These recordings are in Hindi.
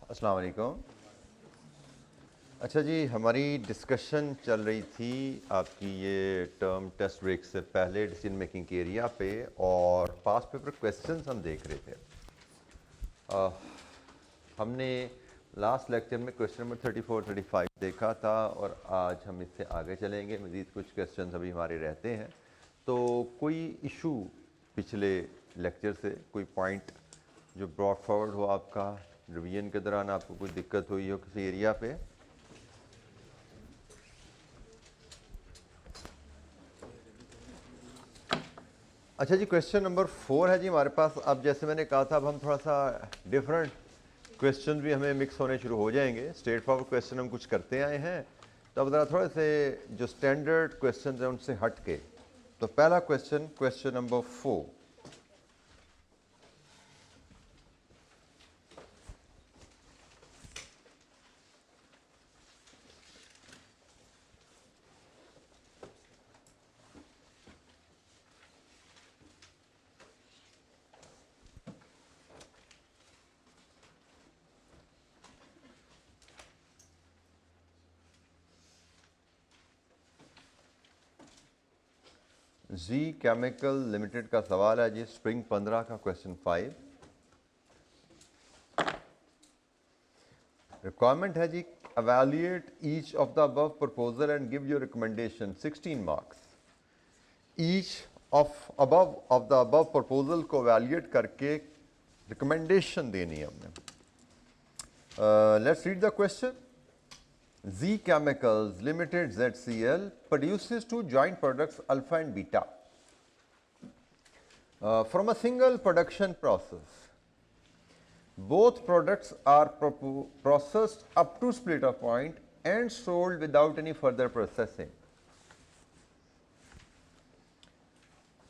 अस्सलाम वालेकुम। अच्छा जी, हमारी डिस्कशन चल रही थी आपकी ये टर्म टेस्ट ब्रेक से पहले डिसीजन मेकिंग के एरिया पे, और पास्ट पेपर क्वेश्चंस हम देख रहे थे। हमने लास्ट लेक्चर में क्वेश्चन नंबर 34, 35 देखा था, और आज हम इससे आगे चलेंगे। मज़ीद कुछ क्वेश्चंस अभी हमारे रहते हैं। तो कोई इशू पिछले लेक्चर से, कोई पॉइंट जो ब्रॉड फॉरवर्ड हो आपका रिवीजन के दौरान, आपको कोई दिक्कत हुई हो किसी एरिया पे? अच्छा जी, क्वेश्चन नंबर 4 है जी हमारे पास। अब जैसे मैंने कहा था, अब हम थोड़ा सा डिफरेंट क्वेश्चन भी हमें मिक्स होने शुरू हो जाएंगे। स्ट्रेट फॉरवर्ड क्वेश्चन हम कुछ करते आए हैं, तो अब ज़रा थोड़े से जो स्टैंडर्ड क्वेश्चन हैं उनसे हट के। तो पहला क्वेश्चन, क्वेश्चन नंबर 4। जी केमिकल लिमिटेड का सवाल है जी, स्प्रिंग 15 का क्वेश्चन 5। रिक्वायरमेंट है जी, evaluate each of the above proposal and give your recommendation, 16 marks। each of the above proposal को evaluate करके recommendation देनी है हमने। Let's read the question। Z Chemicals Limited ZCL produces two joint products alpha and beta from a single production process. Both products are processed up to split-off point and sold without any further processing.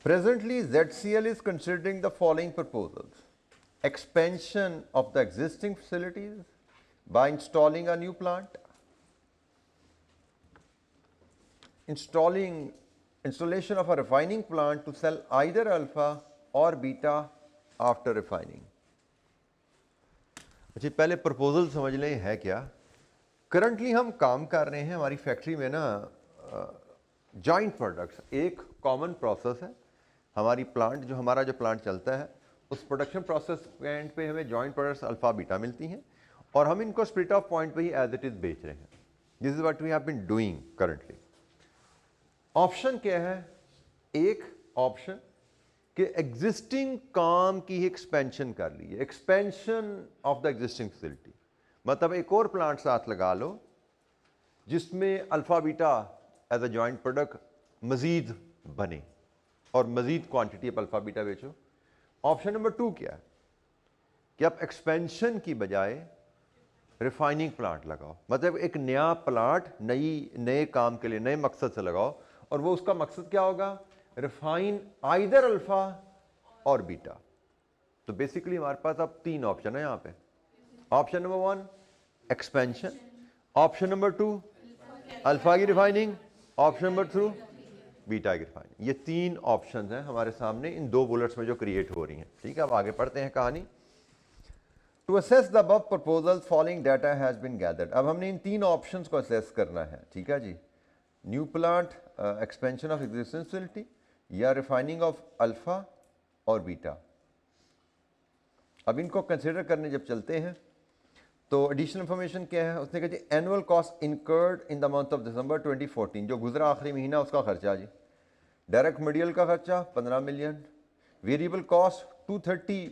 Presently, ZCL is considering the following proposals: expansion of the existing facilities by installing a new plant, installation of a refining plant to sell either alpha or beta after refining। अच्छा, पहले प्रपोजल समझ लें है क्या। करंटली हम काम कर रहे हैं हमारी फैक्ट्री में ना, जॉइंट प्रोडक्ट्स, एक कॉमन प्रोसेस है। हमारी प्लांट जो हमारा जो प्लांट चलता है, उस प्रोडक्शन प्रोसेस पॉइंट पे हमें जॉइंट प्रोडक्ट्स अल्फा बीटा मिलती हैं, और हम इनको स्प्लिट ऑफ पॉइंट पे ही एज इट इज़ बेच रहे हैं। This is what we have been doing currently. Option क्या है? एक ऑप्शन कि एग्जिस्टिंग काम की एक्सपेंशन कर ली है, expansion of the existing facility, मतलब एक और प्लांट साथ लगा लो जिसमें alpha beta as a joint product मजीद बने और मजीद क्वांटिटी ऑफ अल्फा बीटा बेचो। ऑप्शन नंबर 2 क्या है कि आप एक्सपेंशन की बजाय रिफाइनिंग प्लांट लगाओ, मतलब एक नया प्लांट नए काम के लिए नए मकसद से लगाओ, और वो उसका मकसद क्या होगा? रिफाइन आइदर अल्फा और बीटा। तो बेसिकली हमारे पास अब 3 ऑप्शन है यहाँ पे। Option number 1 expansion, option number 2 alpha की रिफाइनिंग, ऑप्शन नंबर 3 बीटा की रिफाइनिंग। ये 3 ऑप्शन हैं हमारे सामने इन 2 बुलेट्स में जो क्रिएट हो रही हैं। ठीक है, अब आगे पढ़ते हैं कहानी। To assess the above proposal following data has been gathered. अब हमने इन 3 ऑप्शंस को असेस करना है। ठीक है जी, new plant, expansion of existing facility, या रिफाइनिंग ऑफ अल्फा और बीटा। अब इनको कंसिडर करने जब चलते हैं तो एडिशनल इंफॉर्मेशन क्या है? उसने कहा जी, annual cost incurred in the month of December 2014, जो गुजरा आखिरी महीना, उसका खर्चा जी। डायरेक्ट मटेरियल का खर्चा 15 मिलियन, वेरिएबल कॉस्ट 230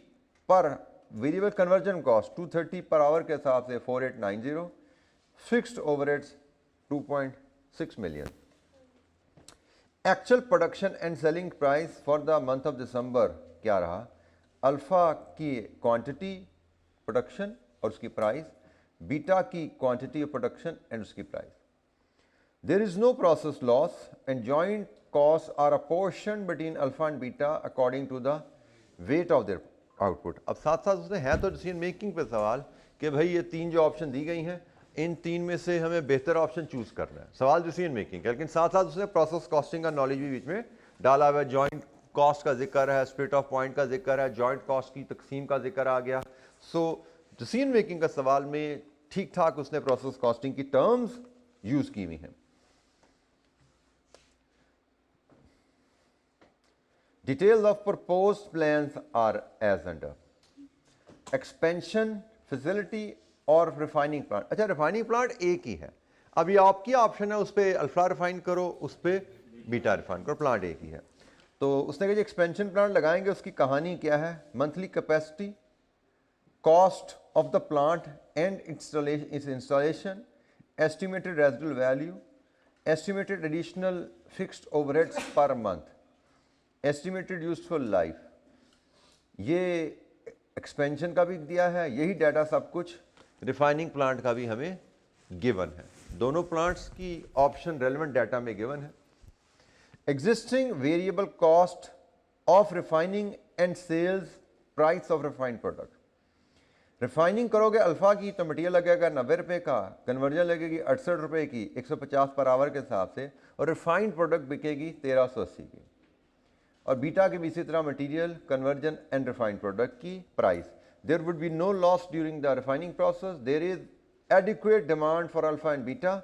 पर, variable conversion cost 230 per hour के हिसाब से 4890, fixed overheads 2.6 million. Actual production and selling price for the month of December क्या रहा? अल्फा की क्वांटिटी प्रोडक्शन और उसकी प्राइस, बीटा की क्वांटिटी ऑफ प्रोडक्शन एंड उसकी price. There is no process loss and joint cost are apportion between alpha and beta according to the weight of their output. अब साथ साथ उसने है तो डिसीजन मेकिंग पे सवाल कि भाई ये 3 जो ऑप्शन दी गई हैं, इन 3 में से हमें बेहतर ऑप्शन चूज करना है। सवाल डिसीजन मेकिंग, लेकिन साथ साथ उसने प्रोसेस कॉस्टिंग का नॉलेज भी बीच में डाला हुआ है। जॉइंट कॉस्ट का जिक्र है, स्प्लिट ऑफ पॉइंट का जिक्र है, जॉइंट कॉस्ट की तकसीम का जिक्र आ गया। सो डिसीजन मेकिंग का सवाल में ठीक ठाक उसने प्रोसेस कॉस्टिंग की टर्म्स यूज की हुई हैं। Details of proposed plans are as under. Expansion, facility और रिफाइनिंग प्लांट। अच्छा, रिफाइनिंग प्लांट एक ही है। अब ये आपकी ऑप्शन है, उस पर अल्फा रिफाइन करो, उस पर बीटा रिफाइन करो, प्लांट एक ही है। तो उसने कहा जी एक्सपेंशन प्लांट लगाएंगे, उसकी कहानी क्या है? Monthly capacity, cost of the plant and installation, estimated residual value, estimated additional fixed overheads per month, estimated useful life. ये एक्सपेंशन का भी दिया है, यही डाटा सब कुछ रिफाइनिंग प्लांट का भी हमें गिवन है। दोनों प्लांट्स की ऑप्शन रेलेवेंट डाटा में गिवन है। Existing variable cost of refining and sales price of refined product. Refining करोगे अल्फा की तो मटीरियल लगेगा 90 रुपये का, कन्वर्जन लगेगी 68 रुपये की 150 पर आवर के हिसाब से, और रिफाइंड प्रोडक्ट बिकेगी 1380 की। और बीटा के भी इसी तरह material, conversion and refined product की price. There would be no loss during the refining process, there is adequate demand for alpha and beta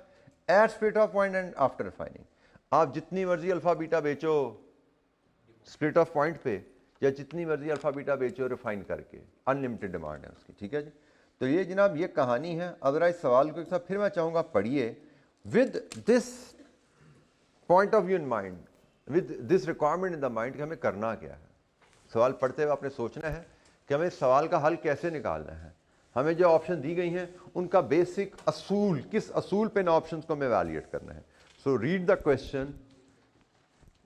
at split off point and after refining. आप जितनी मर्जी अल्फा बीटा बेचो स्प्लिट ऑफ पॉइंट पे, या जितनी मर्जी अल्फा बीटा बेचो रिफाइन करके, अनलिमिटेड डिमांड है उसकी। ठीक है जी। तो ये जनाब ये कहानी है। अदरवाइज सवाल को एक साथ फिर मैं चाहूँगा पढ़िए with this point of view in mind, with this requirement in the mind कि हमें करना क्या है। सवाल पढ़ते हुए आपने सोचना है कि हमें सवाल का हल कैसे निकालना है। हमें जो ऑप्शन दी गई हैं उनका बेसिक असूल, किस असूल पे इन ऑप्शंस को हमें वैल्यूएट करना है। So read the question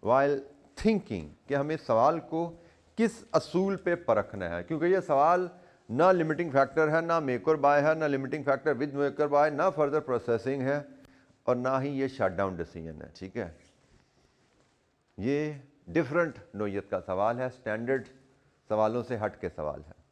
while thinking कि हमें सवाल को किस असूल पे परखना है, क्योंकि ये सवाल ना लिमिटिंग फैक्टर है, ना मेक और बाय है, ना लिमिटिंग फैक्टर विद मेक और बाय, ना फर्दर प्रोसेसिंग है, और ना ही ये शट डाउन डिसीजन है। ठीक है, ये डिफरेंट नोयत का सवाल है, स्टैंडर्ड सवालों से हट के सवाल है।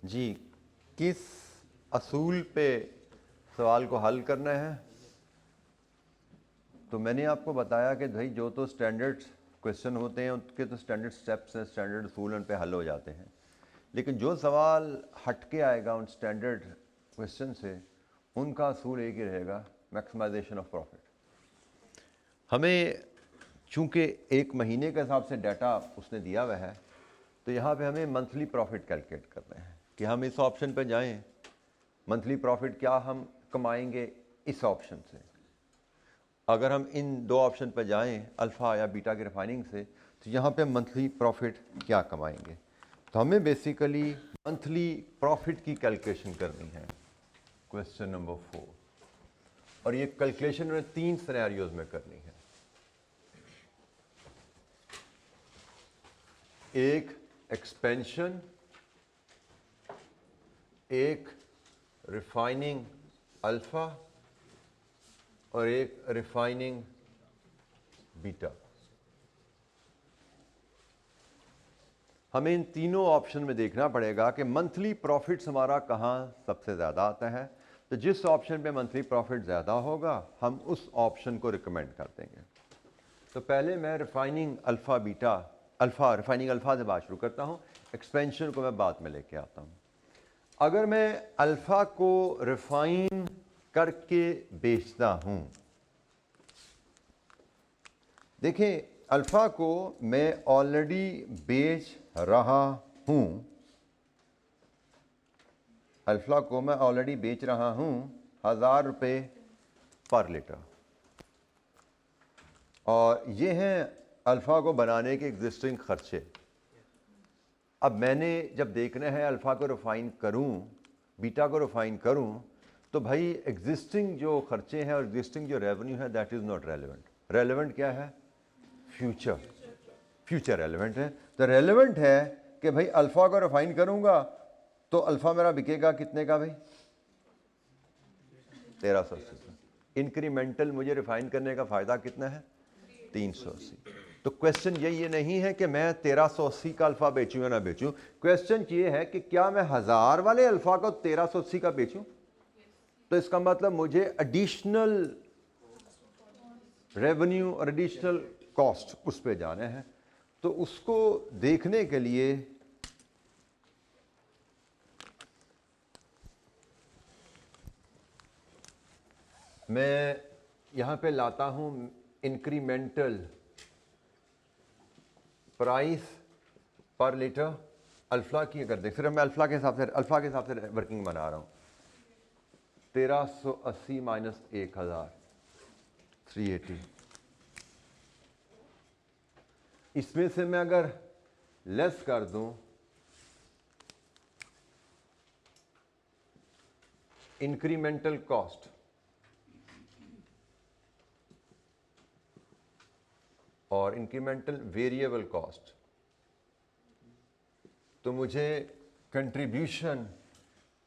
जी, किस असूल पे सवाल को हल करना है? तो मैंने आपको बताया कि भाई जो तो स्टैंडर्ड क्वेश्चन होते हैं उनके तो स्टैंडर्ड स्टेप्स हैं, स्टैंडर्ड असूल उन पे हल हो जाते हैं। लेकिन जो सवाल हट के आएगा उन स्टैंडर्ड क्वेश्चन से, उनका असूल एक ही रहेगा, मैक्सिमाइजेशन ऑफ प्रॉफिट। हमें चूँकि एक महीने के हिसाब से डाटा उसने दिया हुआ है, तो यहाँ पे हमें मंथली प्रॉफिट कैलकुलेट करना है कि हम इस ऑप्शन पे जाएं, मंथली प्रॉफिट क्या हम कमाएंगे इस ऑप्शन से। अगर हम इन दो ऑप्शन पर जाएं, अल्फ़ा या बीटा की रिफाइनिंग से, तो यहाँ पे मंथली प्रॉफिट क्या कमाएंगे। तो हमें बेसिकली मंथली प्रॉफिट की कैलकुलेशन करनी है, क्वेश्चन नंबर 4। और ये कैलकुलेशन में 3 सिनेरियोज में करनी है। एक एक्सपेंशन, एक रिफाइनिंग अल्फ़ा और एक रिफाइनिंग बीटा। हमें इन तीनों ऑप्शन में देखना पड़ेगा कि मंथली प्रॉफिट्स हमारा कहाँ सबसे ज़्यादा आता है। तो जिस ऑप्शन पे मंथली प्रॉफिट ज़्यादा होगा हम उस ऑप्शन को रिकमेंड कर देंगे। तो पहले मैं रिफाइनिंग रिफाइनिंग अल्फ़ा से बात शुरू करता हूँ, एक्सपेंशन को मैं बाद में लेके आता हूँ। अगर मैं अल्फ़ा को रिफाइन करके बेचता हूँ, देखें अल्फ़ा को मैं ऑलरेडी बेच रहा हूँ, अल्फ़ा को मैं ऑलरेडी बेच रहा हूँ 1000 रुपये पर लीटर, और ये हैं अल्फ़ा को बनाने के एग्जिस्टिंग खर्चे। अब मैंने जब देखना है अल्फ़ा को रिफाइन करूँ, बीटा को रिफाइन करूँ, तो भाई एग्जिस्टिंग जो खर्चे हैं और एग्जिस्टिंग जो रेवेन्यू है that is not relevant. Relevant क्या है? फ्यूचर रेलेवेंट है। तो रेलेवेंट है कि भाई अल्फ़ा को रिफाइन करूँगा तो अल्फ़ा मेरा बिकेगा कितने का भाई? 1380 का। इंक्रीमेंटल मुझे रिफाइन करने का फ़ायदा कितना है? 380। तो क्वेश्चन ये नहीं है कि मैं 1380 का अल्फ़ा बेचूं या ना बेचूं, क्वेश्चन ये है कि क्या मैं 1000 वाले अल्फ़ा को 1380 का बेचूं। तो इसका मतलब मुझे एडिशनल रेवेन्यू और एडिशनल कॉस्ट उस पे जाने हैं। तो उसको देखने के लिए मैं यहां पे लाता हूं इंक्रीमेंटल प्राइस पर लीटर अल्फ़ा की। अगर देख, सिर्फ मैं अल्फ़ा के हिसाब से वर्किंग बना रहा हूं, 1380 माइनस 1000 380। इसमें से मैं अगर लेस कर दूं इंक्रीमेंटल कॉस्ट, और इंक्रीमेंटल वेरिएबल कॉस्ट, तो मुझे कंट्रीब्यूशन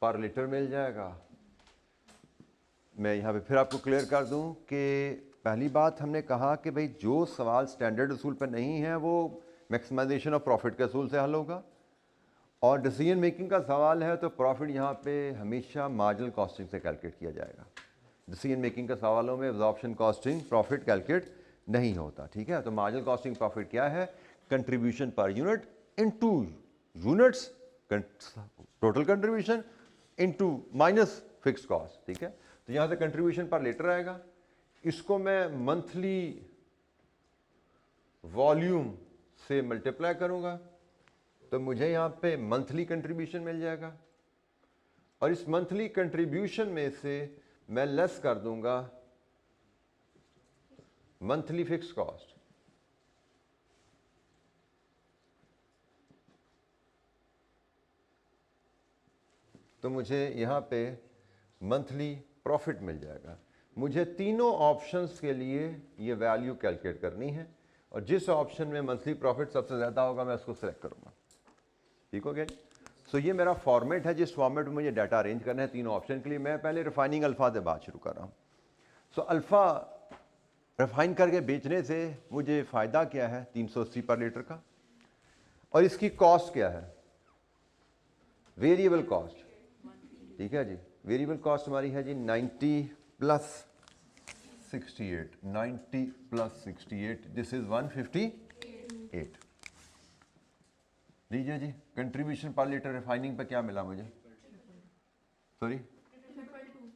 पर लीटर मिल जाएगा। मैं यहाँ पे फिर आपको क्लियर कर दूं कि पहली बात हमने कहा कि भाई जो सवाल स्टैंडर्ड असूल पर नहीं है वो मैक्सिमाइजेशन ऑफ प्रॉफिट के असूल से हल होगा, और डिसीजन मेकिंग का सवाल है तो प्रॉफिट यहाँ पे हमेशा मार्जिनल कॉस्टिंग से कैलकुलेट किया जाएगा। डिसीजन मेकिंग के सवालों में एब्जॉर्प्शन कॉस्टिंग प्रॉफिट कैलकुलेट नहीं होता, ठीक है। तो मार्जिनल कॉस्टिंग प्रॉफिट क्या है? Contribution per unit into units total contribution into minus fix cost, ठीक है। तो यहाँ से कंट्रीब्यूशन पर लीटर आएगा, इसको मैं मंथली वॉल्यूम से मल्टीप्लाई करूँगा तो मुझे यहाँ पे मंथली कंट्रीब्यूशन मिल जाएगा, और इस मंथली कंट्रीब्यूशन में से मैं लेस कर दूंगा मंथली फिक्स कॉस्ट। तो मुझे यहाँ पे मंथली प्रॉफिट मिल जाएगा। मुझे तीनों ऑप्शंस के लिए ये वैल्यू कैलकुलेट करनी है, और जिस ऑप्शन में मंथली प्रॉफिट सबसे ज़्यादा होगा मैं उसको सेलेक्ट करूँगा, ठीक हो गया। सो ये मेरा फॉर्मेट है जिस फॉर्मेट में मुझे डाटा अरेंज करना है तीनों ऑप्शन के लिए। मैं पहले रिफाइनिंग अल्फ़ा से बात शुरू कर रहा हूँ। सो अल्फ़ा रिफाइन करके बेचने से मुझे फ़ायदा क्या है? 380 पर लीटर का। और इसकी कॉस्ट क्या है? वेरिएबल कॉस्ट, ठीक है जी, वेरिएबल कॉस्ट हमारी है जी 90 प्लस 68, 90 प्लस 68, दिस इज 158। लीजिए जी, कंट्रीब्यूशन पर लीटर रिफाइनिंग पे क्या मिला मुझे, सॉरी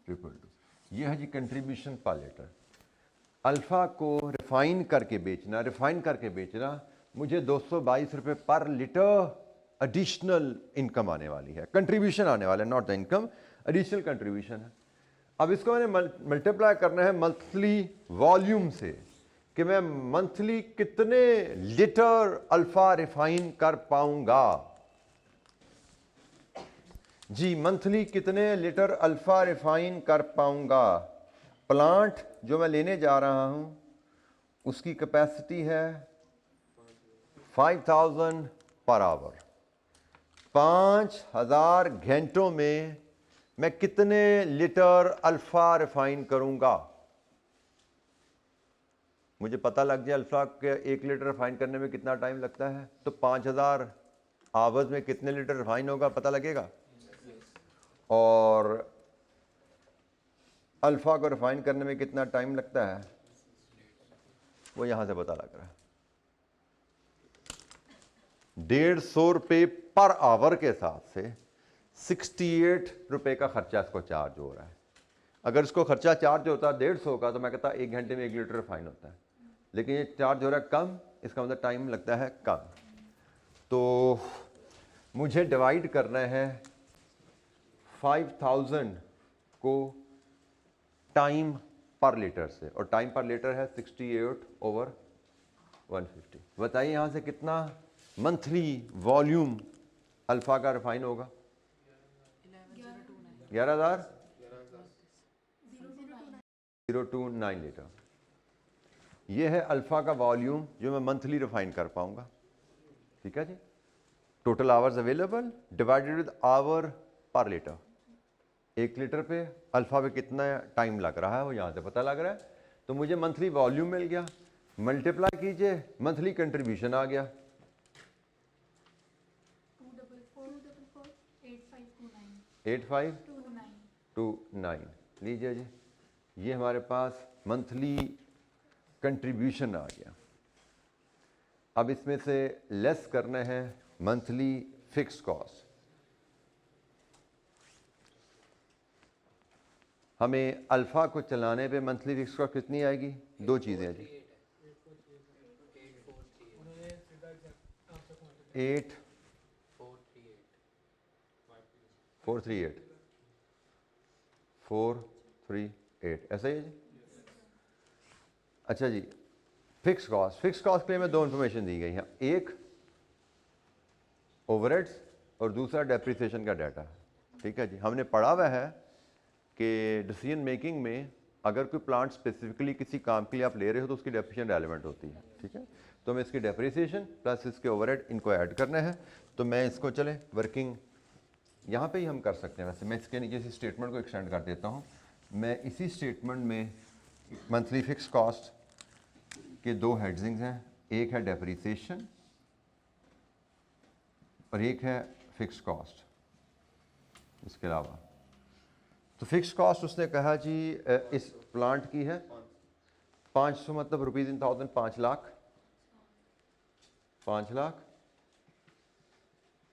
222, ये है जी कंट्रीब्यूशन पर लीटर। अल्फा को रिफाइन करके बेचना, मुझे 222 रुपये पर लीटर एडिशनल इनकम आने वाली है, कंट्रीब्यूशन आने वाला है, not the income, additional contribution है। अब इसको मैंने मल्टीप्लाई करना है मंथली वॉल्यूम से, कि मैं मंथली कितने लीटर अल्फा रिफाइन कर पाऊंगा जी, मंथली कितने लीटर अल्फा रिफाइन कर पाऊंगा। प्लांट जो मैं लेने जा रहा हूं उसकी कैपेसिटी है 5000 पर आवर। 5000 घंटों में मैं कितने लीटर अल्फा रिफाइन करूंगा। मुझे पता लग जाए अल्फा के 1 लीटर रिफाइन करने में कितना टाइम लगता है, तो 5000 आवर्स में कितने लीटर रिफाइन होगा पता लगेगा। और अल्फा को रिफाइन करने में कितना टाइम लगता है वो यहां से पता लग रहा है। 150 रुपये पर आवर के साथ से 68 रुपये का खर्चा इसको चार्ज हो रहा है। अगर इसको खर्चा चार्ज होता 150 का तो मैं कहता 1 घंटे में 1 लीटर रिफाइन होता है, लेकिन ये चार्ज हो रहा है कम, इसका मतलब टाइम लगता है कम। तो मुझे डिवाइड करना है 5000 को टाइम पर लीटर से, और टाइम पर लीटर है 68/150। बताइए यहां से कितना मंथली वॉल्यूम अल्फा का रिफाइन होगा। 11,029 लीटर। ये है अल्फा का वॉल्यूम जो मैं मंथली रिफाइन कर पाऊंगा, ठीक है जी। Total hours available divided with hour per litre. 1 litre पे अल्फा पे कितना टाइम लग रहा है वो यहां से पता लग रहा है। तो मुझे मंथली वॉल्यूम मिल गया, मल्टीप्लाई कीजिए मंथली कंट्रीब्यूशन आ गया 8529। लीजिए जी, ये हमारे पास मंथली कंट्रीब्यूशन आ गया। अब इसमें से लेस करना है मंथली फिक्स कॉस्ट। हमें अल्फा को चलाने पे मंथली फिक्स कॉस्ट कितनी आएगी, दो चीज़ें हैं जी, 438 ऐसा ही है जी। अच्छा जी, फिक्स कॉस्ट के लिए मैं 2 इंफॉर्मेशन दी गई हैं, एक ओवरहेड्स और दूसरा डेप्रिसिएशन का डाटा, ठीक है जी। हमने पढ़ा हुआ है कि डिसीजन मेकिंग में अगर कोई प्लांट स्पेसिफिकली किसी काम के लिए आप ले रहे हो तो उसकी डेप्रिसिएशन रेलेवेंट होती है, ठीक है। तो हमें इसकी डेप्रिसिएशन प्लस इसके ओवरहेड इनको ऐड करना है। तो मैं इसको चले वर्किंग यहाँ पे ही हम कर सकते हैं। वैसे मैं इसके नीचे इसी स्टेटमेंट को एक्सटेंड कर देता हूँ। मैं इसी स्टेटमेंट में मंथली फिक्स कॉस्ट के 2 हेडिंग्स हैं, एक है डेप्रिसिएशन और एक है फिक्स कॉस्ट। इसके अलावा तो फिक्स कॉस्ट उसने कहा जी इस प्लांट की है 500, मतलब ₹1000, 5 लाख।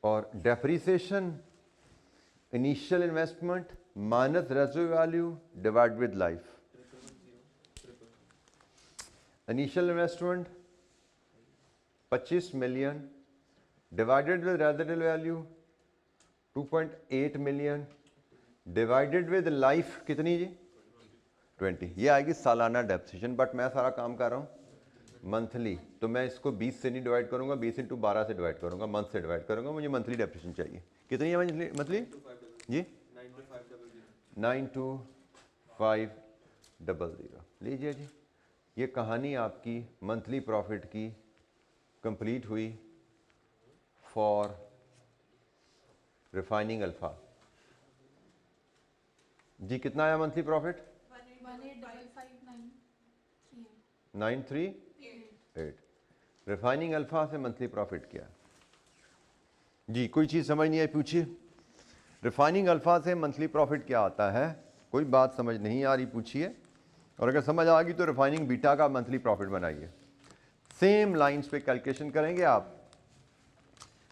और depreciation initial investment minus residual value divide with life. Initial investment 25 million divided with residual value 2.8 million divided with life कितनी जी 20। ये आएगी सालाना डेप्रिसिएशन, बट मैं सारा काम कर रहा हूँ मंथली, तो मैं इसको 20 से नहीं डिवाइड करूँगा, 20 × 12 से डिवाइड करूँगा, मंथ से डिवाइड करूँगा। मुझे मंथली डेप्रिसिएशन चाहिए, कितनी है मंथली जी 92500। लीजिए जी, ये कहानी आपकी मंथली प्रॉफिट की कंप्लीट हुई फॉर रिफाइनिंग अल्फा जी। कितना आया मंथली प्रॉफिट 938। रिफाइनिंग अल्फा से मंथली प्रॉफिट क्या जी। कोई चीज़ समझ नहीं आई पूछिए। रिफाइनिंग अल्फा से मंथली प्रॉफिट क्या आता है? कोई बात समझ नहीं आ रही पूछिए, और अगर समझ आ गई तो रिफाइनिंग बीटा का मंथली प्रॉफिट बनाइए। सेम लाइंस पे कैलकुलेशन करेंगे आप,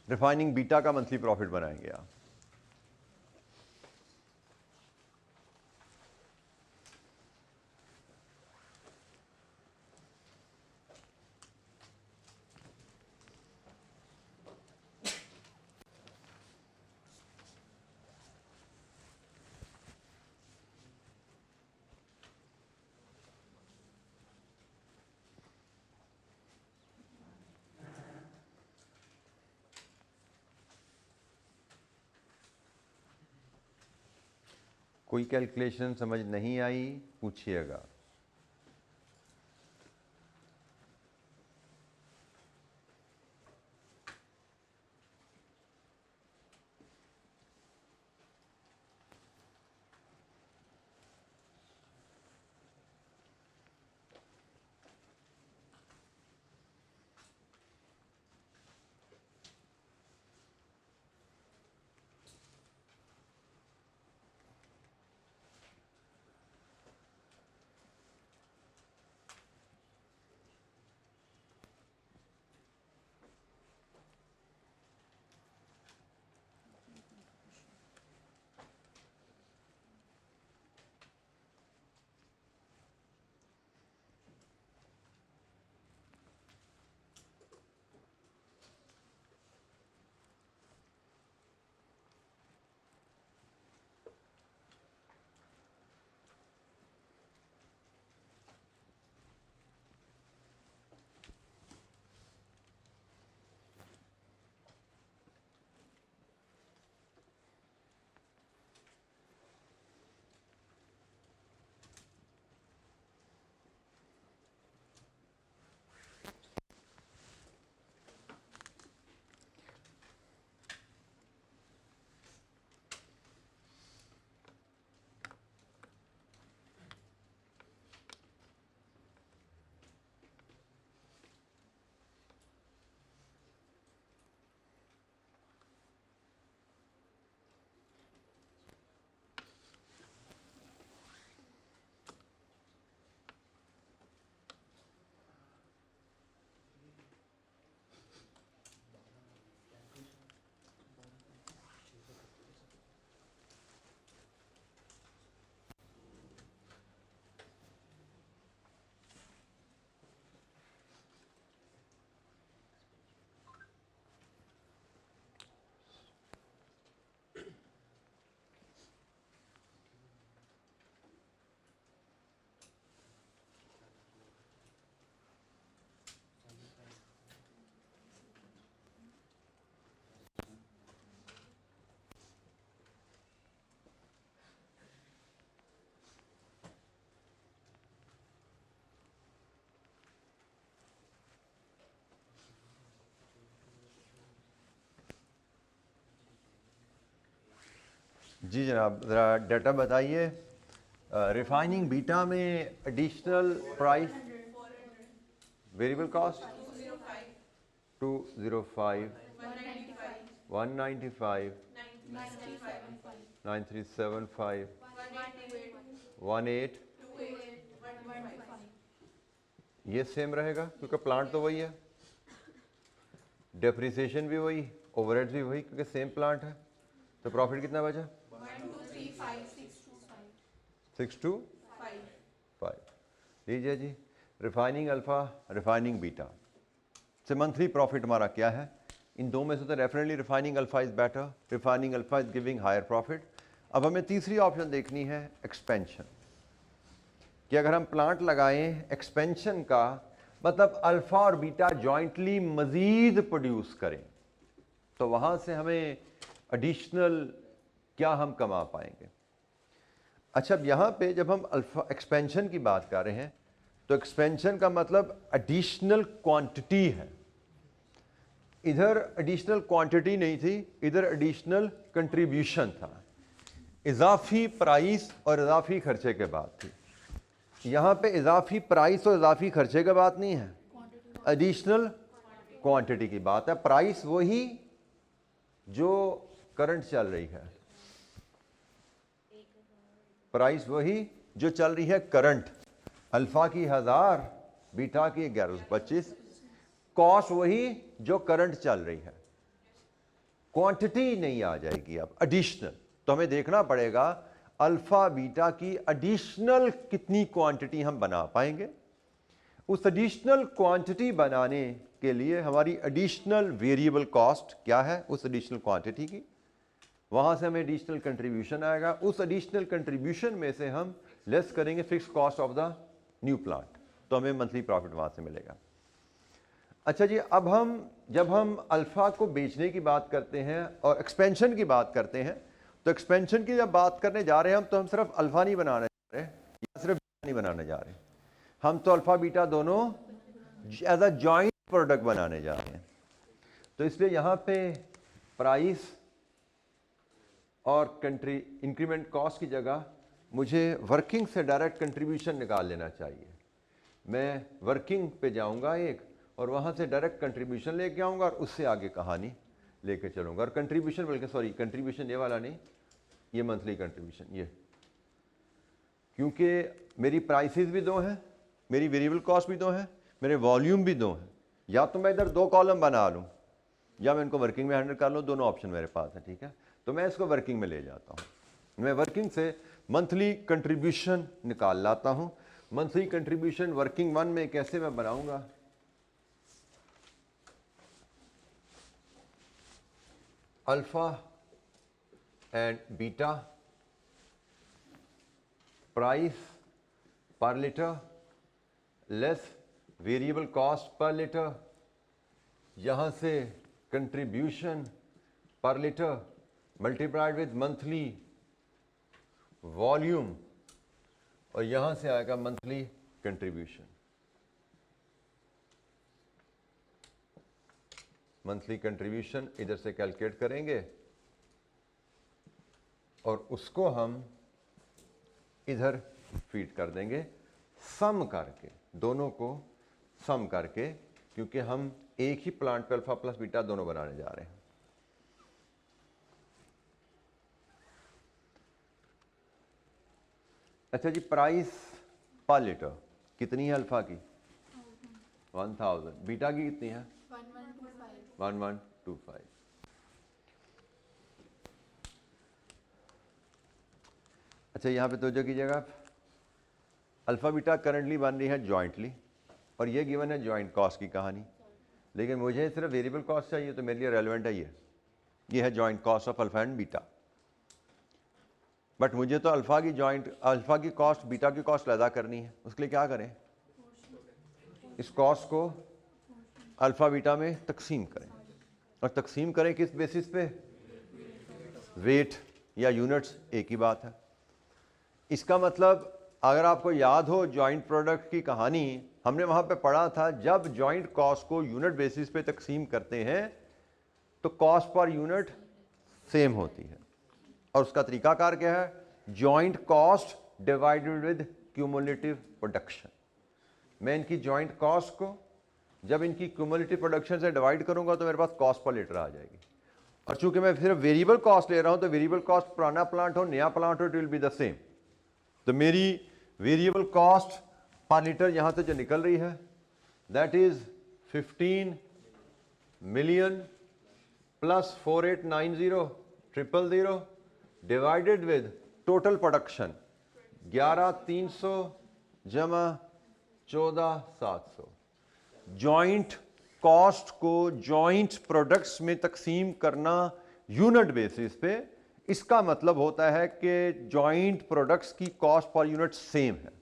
रिफाइनिंग बीटा का मंथली प्रॉफिट बनाएंगे आप। कोई कैलकुलेशन समझ नहीं आई पूछिएगा। जी जनाब, ज़रा डाटा बताइए। रिफाइनिंग बीटा में एडिशनल प्राइस, वेरिएबल कॉस्ट 205, 195, 9375, 18, ये सेम रहेगा क्योंकि प्लांट तो वही है, डेप्रिसिएशन भी वही, ओवरहेड्स भी वही क्योंकि सेम प्लांट है। तो प्रॉफिट कितना बचा? 625। लीजिए जी, रिफाइनिंग अल्फा, रिफाइनिंग बीटा से मंथली प्रॉफिट हमारा क्या है? इन दो में से तो definitely refining alpha is better, refining alpha is giving higher profit. अब हमें तीसरी ऑप्शन देखनी है एक्सपेंशन, कि अगर हम प्लांट लगाएं एक्सपेंशन का मतलब अल्फा और बीटा जॉइंटली मज़ीद प्रोड्यूस करें, तो वहाँ से हमें एडिशनल क्या हम कमा पाएंगे। अच्छा, अब यहाँ पे जब हम अल्फा एक्सपेंशन की बात कर रहे हैं तो एक्सपेंशन का मतलब एडिशनल क्वांटिटी है। इधर एडिशनल क्वांटिटी नहीं थी, इधर एडिशनल कंट्रीब्यूशन था, इजाफी प्राइस और इजाफी खर्चे के बाद थी। यहाँ पे इजाफी प्राइस और इजाफी खर्चे की बात नहीं है, एडिशनल क्वांटिटी की बात है। प्राइस वही जो करंट चल रही है, प्राइस वही जो चल रही है करंट, अल्फा की 1000, बीटा की 1125, कॉस्ट वही जो करंट चल रही है, क्वांटिटी नहीं आ जाएगी अब एडिशनल। तो हमें देखना पड़ेगा अल्फा बीटा की एडिशनल कितनी क्वांटिटी हम बना पाएंगे। उस एडिशनल क्वांटिटी बनाने के लिए हमारी एडिशनल वेरिएबल कॉस्ट क्या है, उस एडिशनल क्वांटिटी की, वहां से हमें एडिशनल कंट्रीब्यूशन आएगा। उस एडिशनल कंट्रीब्यूशन में से हम लेस करेंगे fix cost of the new plant, तो हमें मंथली प्रॉफिट वहां से मिलेगा। अच्छा जी, अब जब हम अल्फा को बेचने की बात करते हैं और एक्सपेंशन की बात करते हैं, तो एक्सपेंशन की जब बात करने जा रहे हैं तो हम सिर्फ अल्फा नहीं बनाने जा रहे या सिर्फ बीटा नहीं बनाने जा रहे, हम तो अल्फा बीटा दोनों एज अ जॉइंट प्रोडक्ट बनाने जा रहे हैं। तो इसलिए यहाँ पे प्राइस और कंट्री इंक्रीमेंट कॉस्ट की जगह मुझे वर्किंग से डायरेक्ट कंट्रीब्यूशन निकाल लेना चाहिए। मैं वर्किंग पे जाऊंगा एक, और वहाँ से डायरेक्ट कंट्रीब्यूशन लेके आऊँगा और उससे आगे कहानी लेके चलूँगा। और कंट्रीब्यूशन बल्कि सॉरी कंट्रीब्यूशन ये वाला नहीं, ये मंथली कंट्रीब्यूशन, ये क्योंकि मेरी प्राइसेस भी दो हैं, मेरी वेरिएबल कॉस्ट भी दो हैं, मेरे वॉल्यूम भी दो हैं। या तो मैं इधर 2 कॉलम बना लूँ या मैं इनको वर्किंग में हैंडल कर लूँ, दोनों ऑप्शन मेरे पास है, ठीक है। तो मैं इसको वर्किंग में ले जाता हूँ, मैं वर्किंग से मंथली कंट्रीब्यूशन निकाल लाता हूँ। मंथली कंट्रीब्यूशन वर्किंग 1 में कैसे मैं बनाऊँगा, अल्फा एंड बीटा प्राइस पर litre less variable cost per litre, यहां से contribution per litre multiplied with monthly volume, और यहां से आएगा मंथली कंट्रीब्यूशन। मंथली कंट्रीब्यूशन इधर से कैलकुलेट करेंगे और उसको हम इधर फीड कर देंगे सम करके, दोनों को सम करके, क्योंकि हम एक ही प्लांट पे अल्फा प्लस बीटा दोनों बनाने जा रहे हैं। अच्छा जी, प्राइस पर लीटर कितनी है अल्फा की? 1000। बीटा की कितनी है? 1125। अच्छा, यहां पे तवज्जो कीजिएगा, अल्फा बीटा करंटली बन रही है जॉइंटली, और ये गिवन है जॉइंट कॉस्ट की कहानी, लेकिन मुझे सिर्फ वेरिएबल कॉस्ट चाहिए, तो मेरे लिए रेलेवेंट है ये है joint cost of alpha and beta. But मुझे तो अल्फा की कॉस्ट बीटा की कॉस्ट अदा करनी है। उसके लिए क्या करें, इस कॉस्ट को अल्फा बीटा में तकसीम करें, और तकसीम करें किस बेसिस पे? वेट या यूनिट्स, एक ही बात है। इसका मतलब अगर आपको याद हो जॉइंट प्रोडक्ट की कहानी, हमने वहां पे पढ़ा था जब जॉइंट कॉस्ट को यूनिट बेसिस पे तकसीम करते हैं तो कॉस्ट पर यूनिट सेम होती है, और उसका तरीकाकार क्या है? Joint cost divided with cumulative production. मैं इनकी जॉइंट कॉस्ट को जब इनकी क्यूमुलेटिव प्रोडक्शन से डिवाइड करूंगा तो मेरे पास कॉस्ट पर लीटर आ जाएगी। और चूंकि मैं सिर्फ वेरिएबल कॉस्ट ले रहा हूं, तो वेरिएबल कॉस्ट पुराना प्लांट हो नया प्लांट हो, it will be the same. तो मेरी वेरिएबल कॉस्ट पर लीटर यहां से जो निकल रही है that is 15 million plus 4890,000 divided with total production 11300 जमा 14700। जॉइंट कॉस्ट को जॉइंट प्रोडक्ट्स में तकसीम करना यूनिट बेसिस पे, इसका मतलब होता है कि जॉइंट प्रोडक्ट्स की कॉस्ट पर यूनिट सेम है।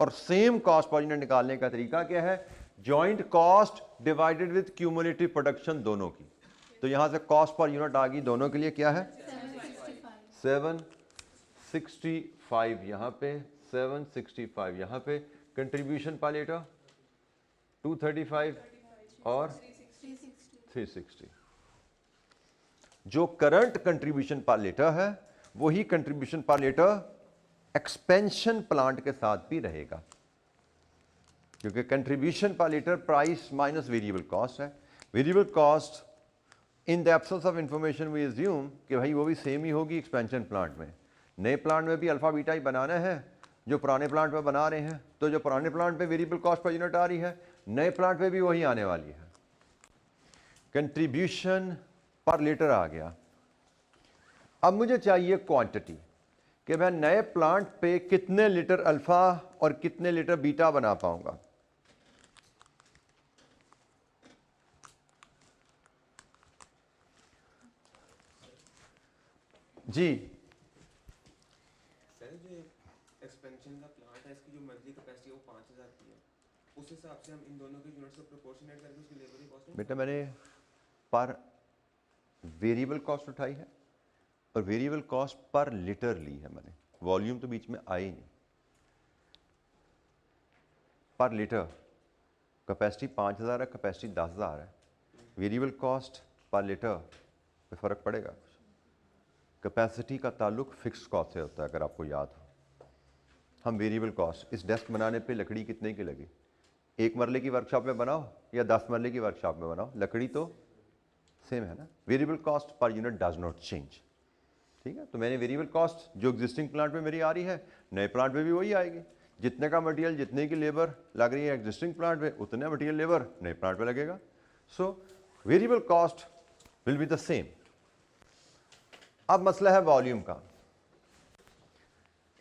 और सेम कॉस्ट पर यूनिट निकालने का तरीका क्या है? Joint cost divided with cumulative production दोनों की। तो यहां से कॉस्ट पर यूनिट आ गई दोनों के लिए, क्या है? 765 यहां पे, 765 यहां पे। कंट्रीब्यूशन पर लीटर 235 और 360। जो करंट कंट्रीब्यूशन पर लीटर है वही contribution per litre expansion plant के साथ भी रहेगा, क्योंकि contribution per litre price minus variable cost है। Variable cost in the absence of information we assume कि भाई वो भी सेम ही होगी एक्सपेंशन प्लांट में, नए प्लांट में भी अल्फा बीटा ही बनाना है जो पुराने प्लांट में बना रहे हैं, तो जो पुराने प्लांट पे वेरिएबल कॉस्ट पर यूनिट आ रही है, नए प्लांट पे भी वही आने वाली है। कंट्रीब्यूशन पर लीटर आ गया। अब मुझे चाहिए क्वांटिटी कि मैं नए प्लांट पे कितने लीटर अल्फा और कितने लीटर बीटा बना पाऊंगा। जी सर, जो एक्सपेंशन का प्लांट है इसकी जो मंथली कैपेसिटी है वो 5000 की है, उस हिसाब से हम इन दोनों के यूनिट्स को प्रोपोर्शनेट करके उसकी लेबर की कॉस्ट। बेटा मैंने पर वेरिएबल कॉस्ट उठाई है और वेरिएबल कॉस्ट पर लीटर ली है मैंने, वॉल्यूम तो बीच में आई नहीं। पर लीटर कैपेसिटी 5000 है, कैपेसिटी 10000 है, वेरिएबल कॉस्ट पर लीटर पे फ़र्क पड़ेगा। कैपेसिटी का ताल्लुक फिक्स कॉस्ट से होता है, अगर आपको याद हो। हम वेरिएबल कॉस्ट, इस डेस्क बनाने पे लकड़ी कितने की लगी, 1 मरले की वर्कशॉप में बनाओ या 10 मरले की वर्कशॉप में बनाओ, लकड़ी तो सेम है ना। Variable cost per unit does not change, ठीक है। तो मैंने वेरिएबल कॉस्ट जो एग्जिस्टिंग प्लांट में मेरी आ रही है, नए प्लांट में भी वही आएगी। जितने का मटेरियल, जितने की लेबर लग रही है एग्जिस्टिंग प्लांट में, उतने मटेरियल लेबर नए प्लांट में लगेगा। So variable cost will be the same. अब मसला है वॉल्यूम का।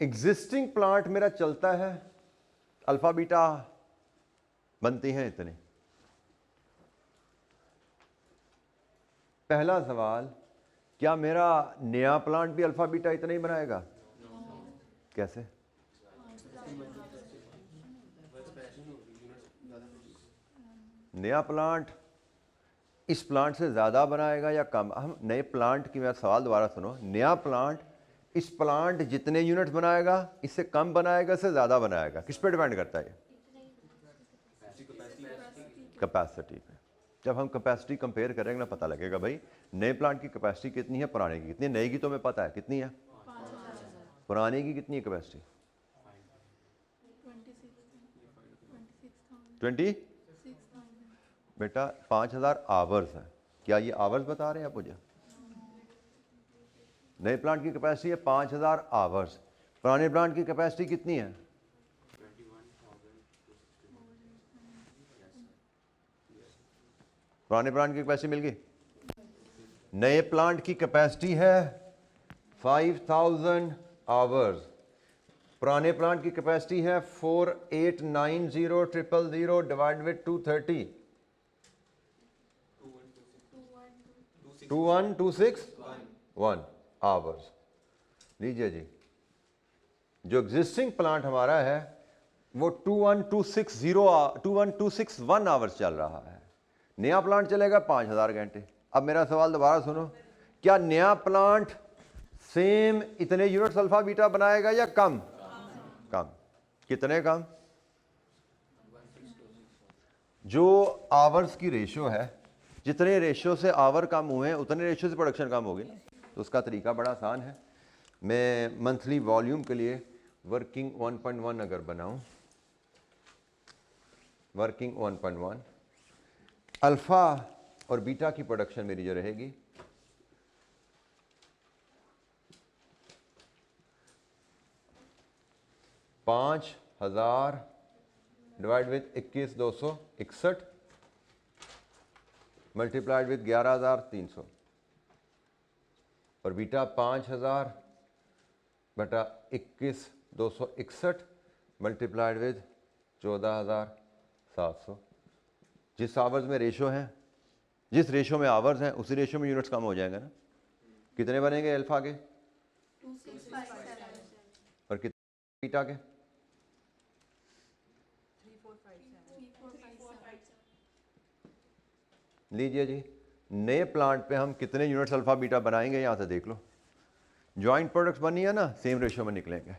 एग्जिस्टिंग प्लांट मेरा चलता है, अल्फा बीटा बनती हैं इतने। पहला सवाल, क्या मेरा नया प्लांट भी अल्फा बीटा इतना ही बनाएगा? कैसे? नया प्लांट इस प्लांट से ज़्यादा बनाएगा या कम? हम नए प्लांट की, मेरा सवाल दोबारा सुनो। नया प्लांट इस प्लांट जितने यूनिट बनाएगा इससे कम बनाएगा, इससे ज़्यादा बनाएगा? किस पे डिपेंड करता है? कैपेसिटी पे। जब हम कैपेसिटी कंपेयर करेंगे ना, पता लगेगा भाई नए प्लांट की कैपेसिटी कितनी है, पुराने की कितनी है। नए की तो हमें पता है कितनी है, पुराने की कितनी है कैपेसिटी? 26,000। बेटा 5000 आवर्स है। क्या ये आवर्स बता रहे हैं आप मुझे? नए प्लांट की कैपेसिटी है 5000 आवर्स, पुराने प्लांट की कैपेसिटी कितनी है? पुराने प्लांट की कैपेसिटी मिल गई। नए प्लांट की कैपेसिटी है 5000 आवर्स, पुराने प्लांट की कैपेसिटी है 4890,000 डिवाइड विद 230, 21261 आवर्स। लीजिए जी, जो एग्जिस्टिंग प्लांट हमारा है वो 21261 आवर्स चल रहा है। नया प्लांट चलेगा 5000 घंटे। अब मेरा सवाल दोबारा सुनो, क्या नया प्लांट सेम इतने यूनिट्स अल्फा बीटा बनाएगा या कम? कम। कितने कम? जो आवर्स की रेशियो है, जितने रेशियो से आवर कम हुए हैं उतने रेशियो से प्रोडक्शन कम होगी ना। तो उसका तरीका बड़ा आसान है। मैं मंथली वॉल्यूम के लिए वर्किंग 1.1 अगर बनाऊं, वर्किंग 1.1, अल्फा और बीटा की प्रोडक्शन मेरी जो रहेगी, $5000 डिवाइड विद 21,261 मल्टीप्लाइड विद 11,300, और बीटा 5000 बटा 21,261 मल्टीप्लाइड विद 14,700। जिस आवर्स में रेशो है, जिस रेशो में आवर्स हैं उसी रेशो में यूनिट्स कम हो जाएंगे ना। कितने बनेंगे अल्फा के? 2657 और कितने बीटा के? 3457। लीजिए जी, नए प्लांट पे हम कितने यूनिट्स अल्फा बीटा बनाएंगे, यहाँ से देख लो। जॉइंट प्रोडक्ट्स बनी है ना, सेम रेशो में निकलेंगे।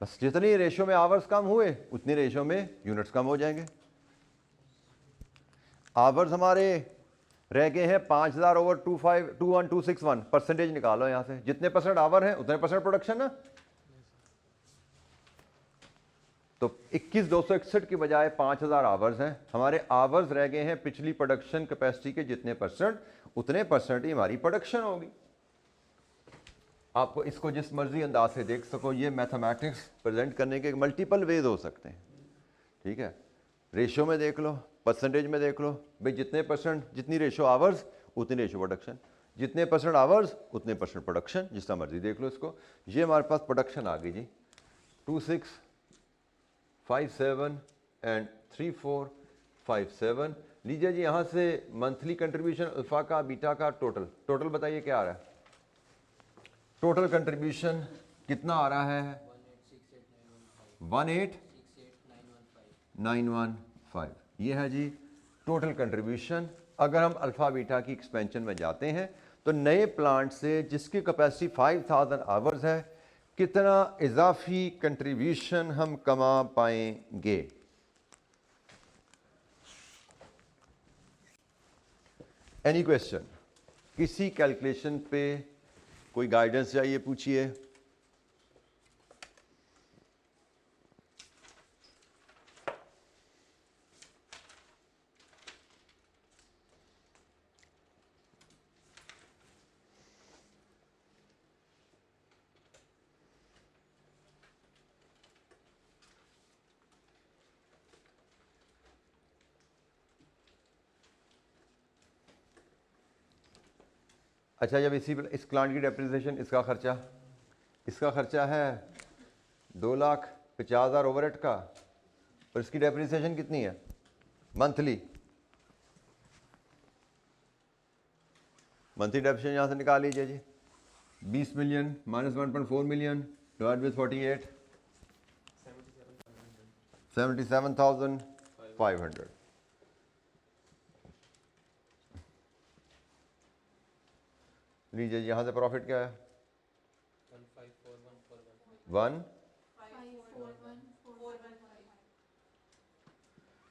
बस जितनी रेशो में आवर्स कम हुए उतनी रेशो में यूनिट्स कम हो जाएंगे। आवर्स हमारे रह गए हैं 5000 ओवर 21261, परसेंटेज निकालो यहाँ से। जितने परसेंट आवर हैं उतने परसेंट प्रोडक्शन ना। तो 21,261 की बजाय 5000 आवर्स हैं हमारे। आवर्स रह गए हैं पिछली प्रोडक्शन कैपेसिटी के जितने परसेंट, उतने परसेंट ही हमारी प्रोडक्शन होगी। आपको इसको जिस मर्जी अंदाज से देख सको, ये मैथमेटिक्स प्रेजेंट करने के मल्टीपल वेज हो सकते हैं, ठीक है। रेशो में देख लो, परसेंटेज में देख लो, भाई जितने परसेंट, जितनी रेशो आवर्स उतनी रेशो प्रोडक्शन, जितने परसेंट आवर्स उतने परसेंट प्रोडक्शन, जिस तरह मर्जी देख लो इसको। ये हमारे पास प्रोडक्शन आ गई जी 2657 एंड 3457। लीजिए जी यहाँ से मंथली कंट्रीब्यूशन अल्फा का बीटा का टोटल बताइए क्या आ रहा है। टोटल कंट्रीब्यूशन कितना आ रहा है? 1868915। ये है जी टोटल कंट्रीब्यूशन। अगर हम अल्फा बीटा की एक्सपेंशन में जाते हैं तो नए प्लांट से जिसकी कैपेसिटी 5000 आवर्स है, कितना इजाफी कंट्रीब्यूशन हम कमा पाएंगे? Any question? किसी कैलकुलेशन पे कोई गाइडेंस चाहिए, पूछिए। अच्छा, जब इस प्लांट की डेप्रिसिएशन, इसका खर्चा है 2,50,000 ओवरहेड का, और इसकी डेप्रिसिएशन कितनी है मंथली? मंथली डेप्रिसिएशन यहाँ से निकाल लीजिए जी। 20 million minus 1.4 million divide with 48, 77,500। लीजिए यहाँ से प्रॉफिट क्या है? 1।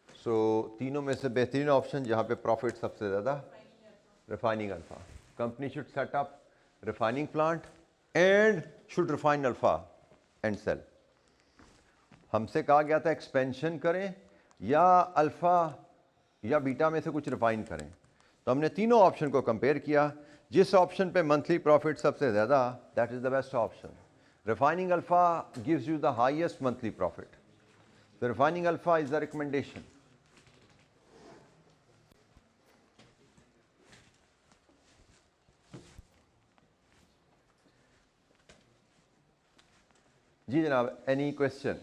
सो तीनों में से बेहतरीन ऑप्शन जहाँ पे प्रॉफिट सबसे ज़्यादा, refining alpha. Company should set up refining plant and should refine alpha and sell. हमसे कहा गया था एक्सपेंशन करें या अल्फा या बीटा में से कुछ रिफाइन करें, तो हमने तीनों ऑप्शन को कंपेयर किया। जिस ऑप्शन पे मंथली प्रॉफिट सबसे ज़्यादा, that is the best option. Refining alpha gives you the highest monthly profit, the refining alpha is the recommendation. जी जनाब, एनी क्वेश्चन?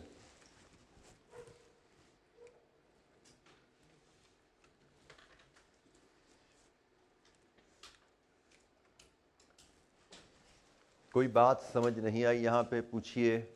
कोई बात समझ नहीं आई यहाँ पे, पूछिए।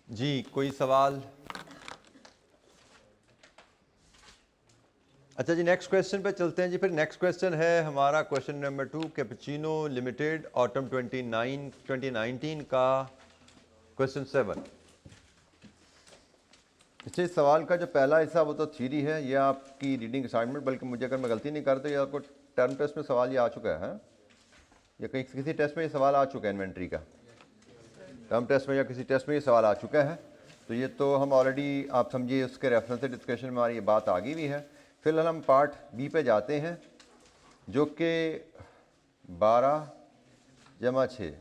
जी कोई सवाल? अच्छा जी, नेक्स्ट क्वेश्चन पे चलते हैं जी। फिर नेक्स्ट क्वेश्चन है हमारा question number 2, cappuccino limited autumn 2019 का क्वेश्चन 7। अच्छा, इस सवाल का जो पहला हिस्सा वो तो थ्योरी है, ये आपकी रीडिंग असाइनमेंट, बल्कि मुझे अगर मैं गलती नहीं करता, ये आपको टर्म टेस्ट में सवाल ये आ चुका है, या कहीं किसी टेस्ट में ये सवाल आ चुका है इन्वेंट्री का, टर्म टेस्ट में या किसी टेस्ट में ये सवाल आ चुका है। तो ये तो हम ऑलरेडी, आप समझिए, उसके रेफरेंस से डिस्कशन में हमारी ये बात आ गई हुई है। फिलहाल हम पार्ट बी पे जाते हैं, जो कि 12 जमा 6।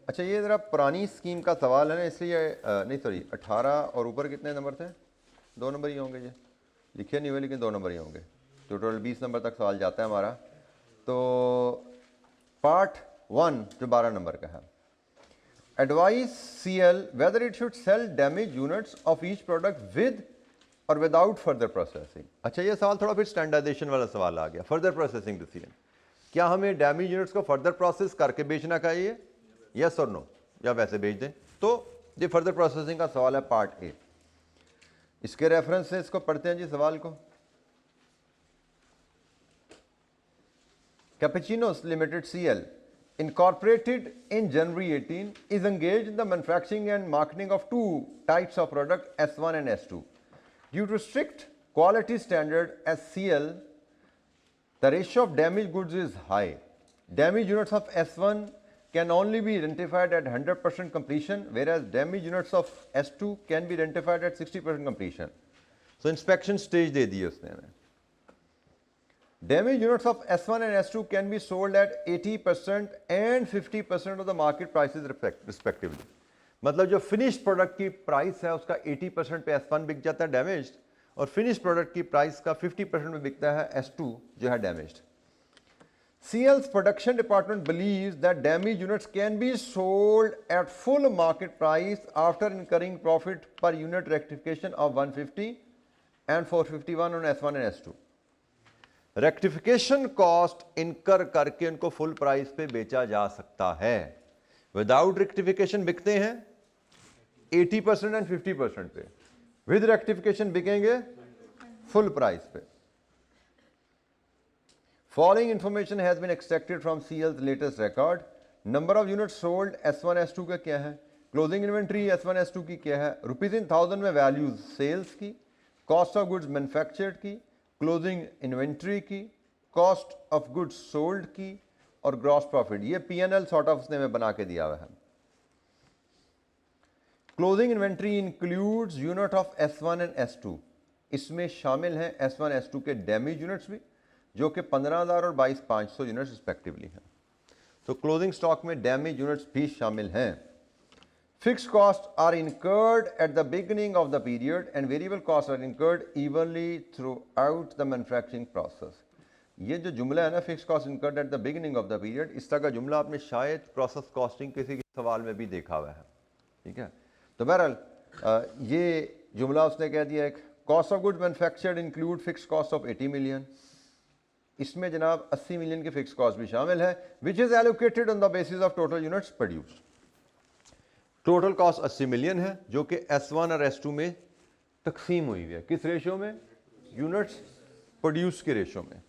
अच्छा ये ज़रा पुरानी स्कीम का सवाल है ना, इसलिए नहीं सॉरी 18 और ऊपर कितने नंबर थे? 2 नंबर ही होंगे, ये लिखे नहीं हुए लेकिन 2 नंबर ही होंगे। तो टोटल 20 नंबर तक सवाल जाता है हमारा। तो पार्ट 1 जो 12 नंबर का है, advice CL whether it should sell damaged units of each product with or without further processing। अच्छा ये सवाल थोड़ा फिर स्टैंडर्डाइजेशन वाला सवाल आ गया। फर्दर प्रोसेसिंग डिसीजन, क्या हमें डैमेज यूनिट्स को फर्दर प्रोसेस करके बेचना चाहिए, यस और नो, या वैसे बेच दें? तो ये फर्दर प्रोसेसिंग का सवाल है पार्ट ए। इसके रेफरेंस से इसको पढ़ते हैं जी सवाल को। Cappuccinos Limited CL, incorporated in January 18, is engaged in the manufacturing and marketing of two types of product S1 and S2. Due to strict quality standard SCL, the ratio of damaged goods is high. Damaged units of S1 can only be identified at 100% completion, whereas damaged units of S2 can be identified at 60% completion. So inspection stage दे दी उसने हमें। Damaged units of S1 and S2 can be sold at 80% and 50% of the market prices respectively. मतलब जो फिनिश्ड प्रोडक्ट की प्राइस है उसका 80% पे S1 बिक जाता है डैमेज्ड, और फिनिश्ड प्रोडक्ट की प्राइस का 50% में बिकता है S2 जो है damaged. CL's production department believes that damaged units can be sold at full market price after incurring profit per unit rectification of 150 and 451 on S1 and S2। Rectification cost incur करके उनको फुल प्राइस पे बेचा जा सकता है। विदाउट रेक्टिफिकेशन बिकते हैं 80% एंड 50% पे, विद रेक्टिफिकेशन बिकेंगे फुल प्राइस पे। Following information has been extracted from CL's latest record. Number of units sold S1 S2 का क्या है, क्लोजिंग इन्वेंट्री S1 S2 की क्या है, रुपीज इन 1000 में वैल्यूज सेल्स की, कॉस्ट ऑफ गुड्स मैन्युफैक्चर्ड की, क्लोजिंग इन्वेंट्री की, कॉस्ट ऑफ गुड्स सोल्ड की, और ग्रॉस प्रॉफिट। ये P&L सॉर्ट ऑफ उसने में बना के दिया हुआ है। Closing inventory includes unit of S1 and S2। इसमें शामिल हैं S1 S2 के डैमेज यूनिट्स भी, जो कि 15,000 और 22,500 यूनिट्स रिस्पेक्टिवली हैं। तो क्लोजिंग स्टॉक में डैमेज यूनिट्स भी शामिल हैं। Fixed costs are incurred at the beginning of the period and variable costs are incurred evenly throughout the manufacturing process। ये जो जुमला है ना, fix cost incurred at the beginning of the period, इस तरह का जुमला आपने शायद प्रोसेस कॉस्टिंग किसी के सवाल में भी देखा हुआ है। ठीक है, तो बहरहाल ये जुमला उसने कह दिया, एक cost of goods manufactured include fix cost of 80 million. इसमें जनाब 80 मिलियन की फिक्स कॉस्ट भी शामिल है, which is allocated on the basis of total units produced. Total cost 80 million है, जो कि S1 और S2 में तकसीम हुई है। किस रेशो में? यूनिट्स प्रोड्यूस के रेशो में।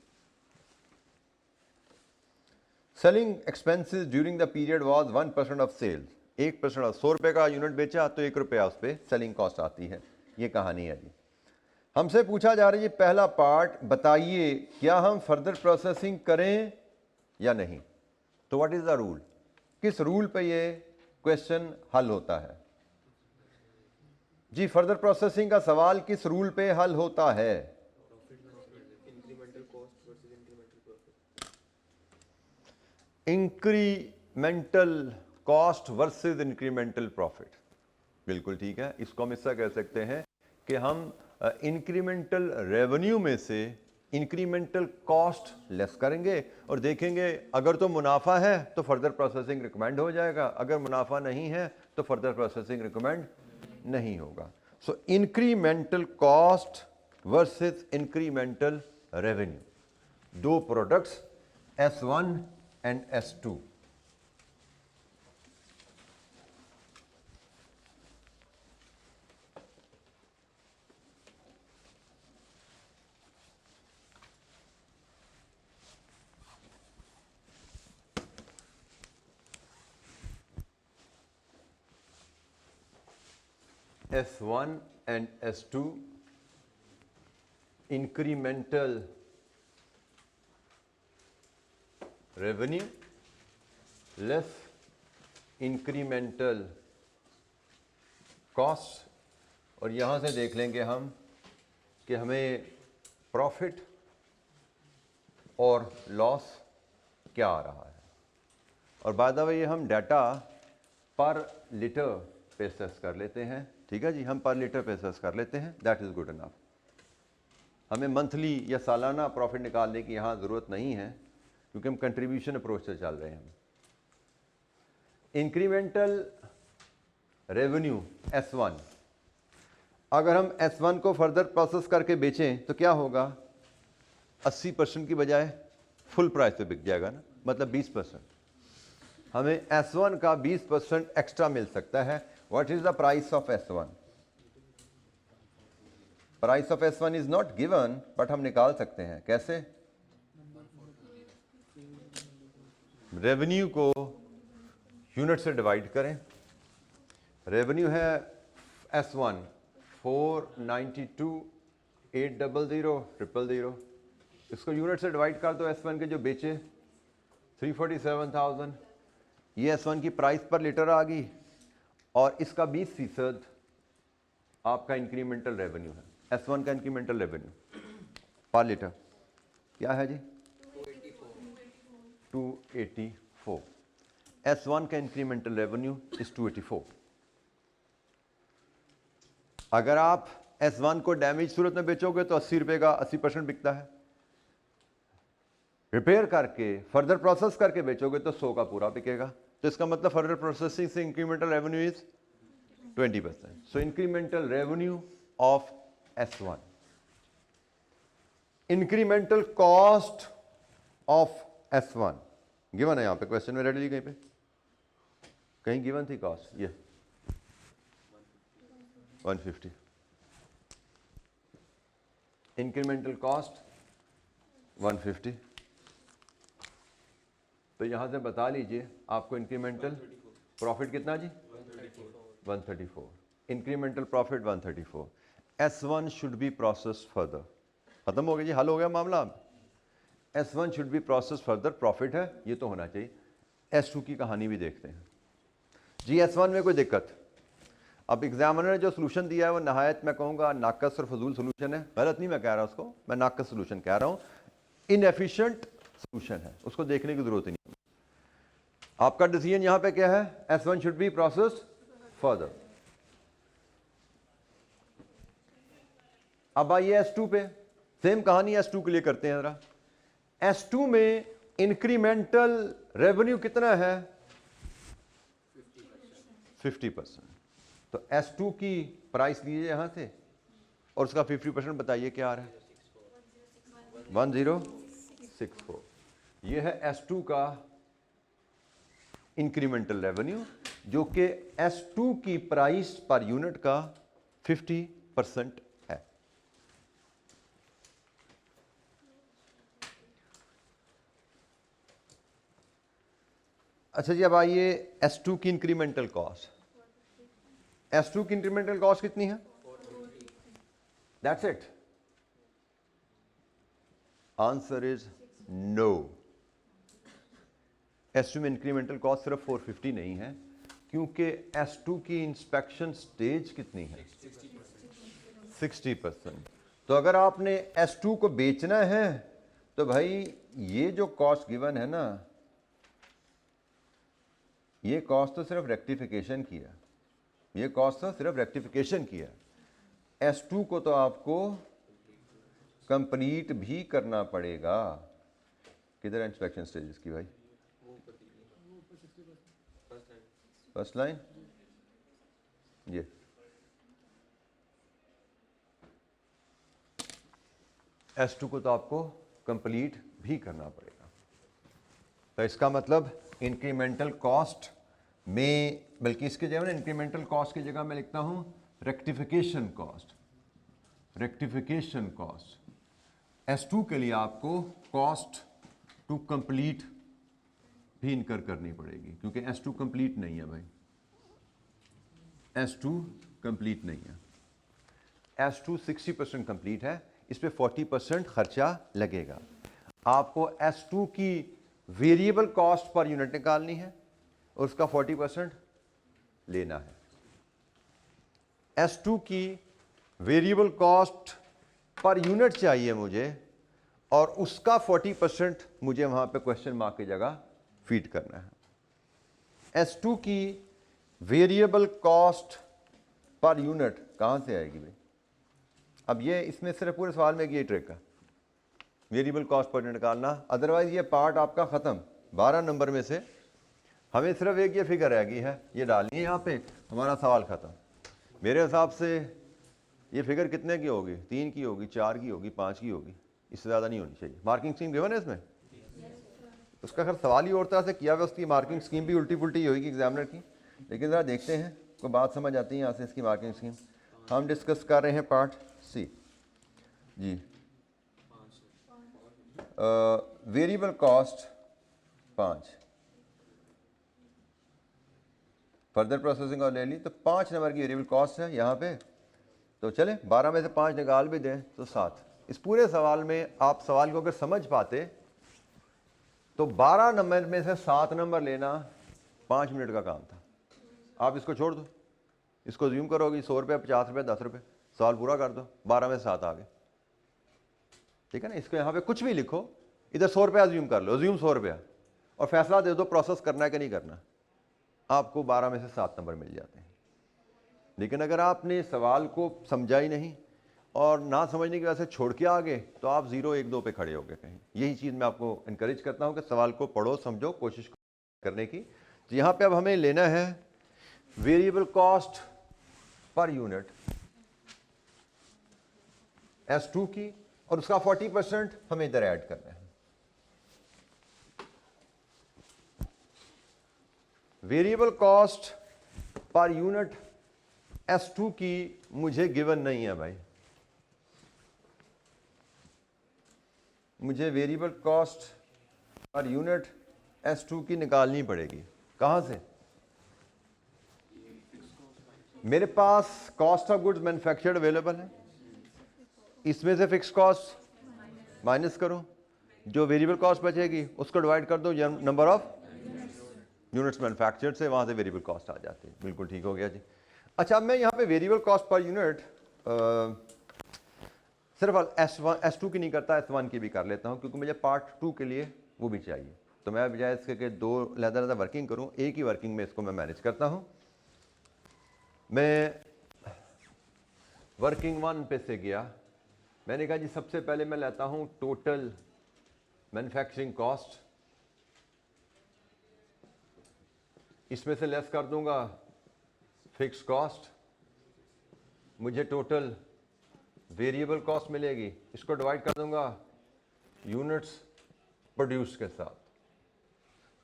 Selling expenses during the period was 1% of sales. 1% of 100 रुपए का यूनिट बेचा तो 1 रुपया उस पर सेलिंग कॉस्ट आती है। ये कहानी है जी। हमसे पूछा जा रहा है, ये पहला पार्ट बताइए क्या हम फर्दर प्रोसेसिंग करें या नहीं। तो व्हाट इज द रूल, किस रूल पे ये क्वेश्चन हल होता है जी? फर्दर प्रोसेसिंग का सवाल किस रूल पे हल होता है? Incremental cost versus incremental profit. Incremental cost versus incremental profit, बिल्कुल ठीक है। इसको हम इससे कह सकते हैं कि हम इंक्रीमेंटल रेवेन्यू में से इंक्रीमेंटल कॉस्ट लेस करेंगे और देखेंगे अगर तो मुनाफा है तो फर्दर प्रोसेसिंग रिकमेंड हो जाएगा, अगर मुनाफा नहीं है तो फर्दर प्रोसेसिंग रिकमेंड नहीं होगा। So incremental cost versus incremental revenue, दो products S1 and S2। S1 and S2 incremental revenue less incremental cost, और यहाँ से देख लेंगे हम कि हमें प्रॉफिट और लॉस क्या आ रहा है। और बाय द वे ये हम डाटा पर लीटर पे असेस कर लेते हैं, ठीक है जी, हम पर लीटर पे असेस कर लेते हैं, दैट इज़ गुड इनफ। हमें मंथली या सालाना प्रॉफिट निकालने की यहाँ ज़रूरत नहीं है, क्योंकि हम कंट्रीब्यूशन अप्रोच से चल रहे हैं। इंक्रीमेंटल रेवेन्यू S1, अगर हम S1 को फर्दर प्रोसेस करके बेचें तो क्या होगा, 80% की बजाय फुल प्राइस पे बिक जाएगा ना, मतलब 20%। हमें S1 का 20% एक्स्ट्रा मिल सकता है। What is the price of S1? Price of S1 is not given, but हम निकाल सकते हैं। कैसे? रेवेन्यू को यूनिट से डिवाइड करें। रेवेन्यू है S1 492,800,000, इसको यूनिट से डिवाइड कर दो। S1 के जो बेचे 347,000, ये S1 की प्राइस पर लीटर आ गई, और इसका 20% आपका इंक्रीमेंटल रेवेन्यू है। S1 का इंक्रीमेंटल रेवेन्यू पर लीटर क्या है जी? 284। S1 का इंक्रीमेंटल रेवेन्यू इज 284। अगर आप S1 को डैमेज सूरत में बेचोगे तो 80 रुपए का 80% बिकता है। रिपेयर करके फर्दर प्रोसेस करके बेचोगे तो 100 का पूरा बिकेगा। तो इसका मतलब फर्दर प्रोसेसिंग से incremental revenue is 20%। So incremental revenue of S1। Incremental cost of S1 given है यहाँ पे क्वेश्चन में, रेडली कहीं पे कहीं गिवन थी कॉस्ट, ये 150। Incremental cost 150। तो यहां से बता लीजिए आपको इंक्रीमेंटल प्रॉफिट कितना जी? 134। Incremental profit 134। S1 should be process further. खत्म हो गया जी, हल हो गया मामला। S1 should be process further, profit है, ये तो होना चाहिए। S2 की कहानी भी देखते हैं जी। S1 में कोई दिक्कत? अब एग्जामिनर ने जो सोल्यूशन दिया है वो नहायत, मैं कहूँगा, नाकस और फजूल सोल्यूशन है। गलत नहीं मैं कह रहा उसको, मैं नाकस सोल्यूशन कह रहा हूँ। इनएफिशिएंट सोल्यूशन है, उसको देखने की जरूरत ही नहीं। आपका डिसीजन यहाँ पे क्या है? S1 should be process further. अब आइए S2 पे, सेम कहानी S2 के लिए करते हैं जरा। S2 में इंक्रीमेंटल रेवेन्यू कितना है? 50%। तो S2 की प्राइस लीजिए यहां से और उसका 50% बताइए क्या आ रहा है? 1064। ये है S2 का इंक्रीमेंटल रेवेन्यू, जो कि S2 की प्राइस पर यूनिट का 50% है। अच्छा जी, अब आइए S2 की इंक्रीमेंटल कॉस्ट। S2 की इंक्रीमेंटल कॉस्ट कितनी है? That's it. Answer is no. S2 में इंक्रीमेंटल कॉस्ट सिर्फ 450 नहीं है, क्योंकि S2 की इंस्पेक्शन स्टेज कितनी है? 60%। तो अगर आपने S2 को बेचना है तो भाई ये जो कॉस्ट गिवन है ना, ये कॉस्ट तो सिर्फ रेक्टिफिकेशन की है। ये कॉस्ट तो सिर्फ रेक्टिफिकेशन की है। S2 को तो आपको कंप्लीट भी करना पड़ेगा। किधर है इंस्पेक्शन स्टेजेस की भाई? फर्स्ट लाइन ये। S2 को तो आपको कंप्लीट भी करना पड़ेगा। तो इसका मतलब इंक्रीमेंटल कॉस्ट में, बल्कि इसके जगह इंक्रीमेंटल कॉस्ट की जगह मैं लिखता हूं rectification cost. Rectification cost S2 के लिए आपको कॉस्ट टू कंप्लीट भी इनकर करनी पड़ेगी, क्योंकि S2 कंप्लीट नहीं है भाई। S2 कंप्लीट नहीं है। S2 60% कंप्लीट है, इस पे 40% खर्चा लगेगा। आपको S2 की वेरिएबल कॉस्ट पर यूनिट निकालनी है और उसका 40% लेना है। S2 की वेरिएबल कॉस्ट पर यूनिट चाहिए मुझे, और उसका 40% मुझे वहाँ पे क्वेश्चन मार्क की जगह फीड करना है। S2 की वेरिएबल कॉस्ट पर यूनिट कहाँ से आएगी भाई? अब ये इसमें सिर्फ पूरे सवाल में एक ये ट्रिक है, वेरिएबल कॉस्ट पर यूनिट निकालना, अदरवाइज ये पार्ट आपका ख़त्म। 12 नंबर में से हमें सिर्फ एक ये फिगर रह गई है, ये डालनी है यहाँ पे, हमारा सवाल ख़त्म। मेरे हिसाब से ये फिगर कितने की होगी? 3 की होगी, 4 की होगी, 5 की होगी, इससे ज़्यादा नहीं होनी चाहिए। मार्किंग स्कीम गिवन है इसमें, उसका खैर सवाल ही और तरह से किया हुआ, उसकी मार्किंग स्कीम भी उल्टी पुल्टी होगी एग्जामिनर की, लेकिन ज़रा देखते हैं कोई बात समझ आती है यहाँ से इसकी मार्किंग स्कीम। हम डिस्कस कर रहे हैं पार्ट सी जी। वेरिएबल कॉस्ट 5, फर्दर प्रोसेसिंग और ले ली तो 5 नंबर की वेरिएबल कॉस्ट है यहाँ पे। तो चले 12 में से 5 निकाल भी दें तो 7। इस पूरे सवाल में आप सवाल को अगर समझ पाते तो 12 नंबर में से 7 नंबर लेना 5 मिनट का काम था। आप इसको छोड़ दो, इसको ज्यूम करोगे 100 रुपये, 50 रुपये, 10 रुपये, सवाल पूरा कर दो, 12 में से 7 आ गए। ठीक है ना? इसको यहाँ पे कुछ भी लिखो, इधर 100 रुपया ज्यूम कर लो, ज्यूम 100 रुपया, और फैसला दे दो प्रोसेस करना है कि नहीं करना, आपको 12 में से 7 नंबर मिल जाते हैं। लेकिन अगर आपने सवाल को समझा ही नहीं और ना समझने की वजह से छोड़ के आ गए तो आप 0, 1, 2 पे खड़े हो गए कहीं। यही चीज़ मैं आपको इनकरेज करता हूँ कि सवाल को पढ़ो, समझो, कोशिश करने की। तो यहाँ पे अब हमें लेना है variable cost per unit S2 की, और उसका 40% हमें इधर ऐड करना है। Variable cost per unit S2 की मुझे गिवन नहीं है भाई, मुझे variable cost per unit S2 की निकालनी पड़ेगी। कहाँ से? मेरे पास cost of goods manufactured available है, इसमें से फिक्स कॉस्ट माइनस करो, जो वेरिएबल कॉस्ट बचेगी उसको डिवाइड कर दो नंबर ऑफ यूनिट्स मैन्युफैक्चर्ड से, वहाँ से वेरिएबल कॉस्ट आ जाती है। बिल्कुल ठीक हो गया जी। अच्छा, अब मैं यहाँ पे वेरिएबल कॉस्ट पर यूनिट सिर्फ S2 की नहीं करता, S1 की भी कर लेता हूँ, क्योंकि मुझे पार्ट 2 के लिए वो भी चाहिए। तो मैं बजाय इसके कि 2 अलग-अलग वर्किंग करूँ, एक ही वर्किंग में इसको मैं मैनेज करता हूँ। मैं वर्किंग 1 पे से गया, मैंने कहा जी सबसे पहले मैं लेता हूँ टोटल मैन्युफैक्चरिंग कॉस्ट, इसमें से लेस कर दूंगा फिक्स कॉस्ट, मुझे टोटल वेरिएबल कॉस्ट मिलेगी, इसको डिवाइड कर दूंगा यूनिट्स प्रोड्यूस के साथ,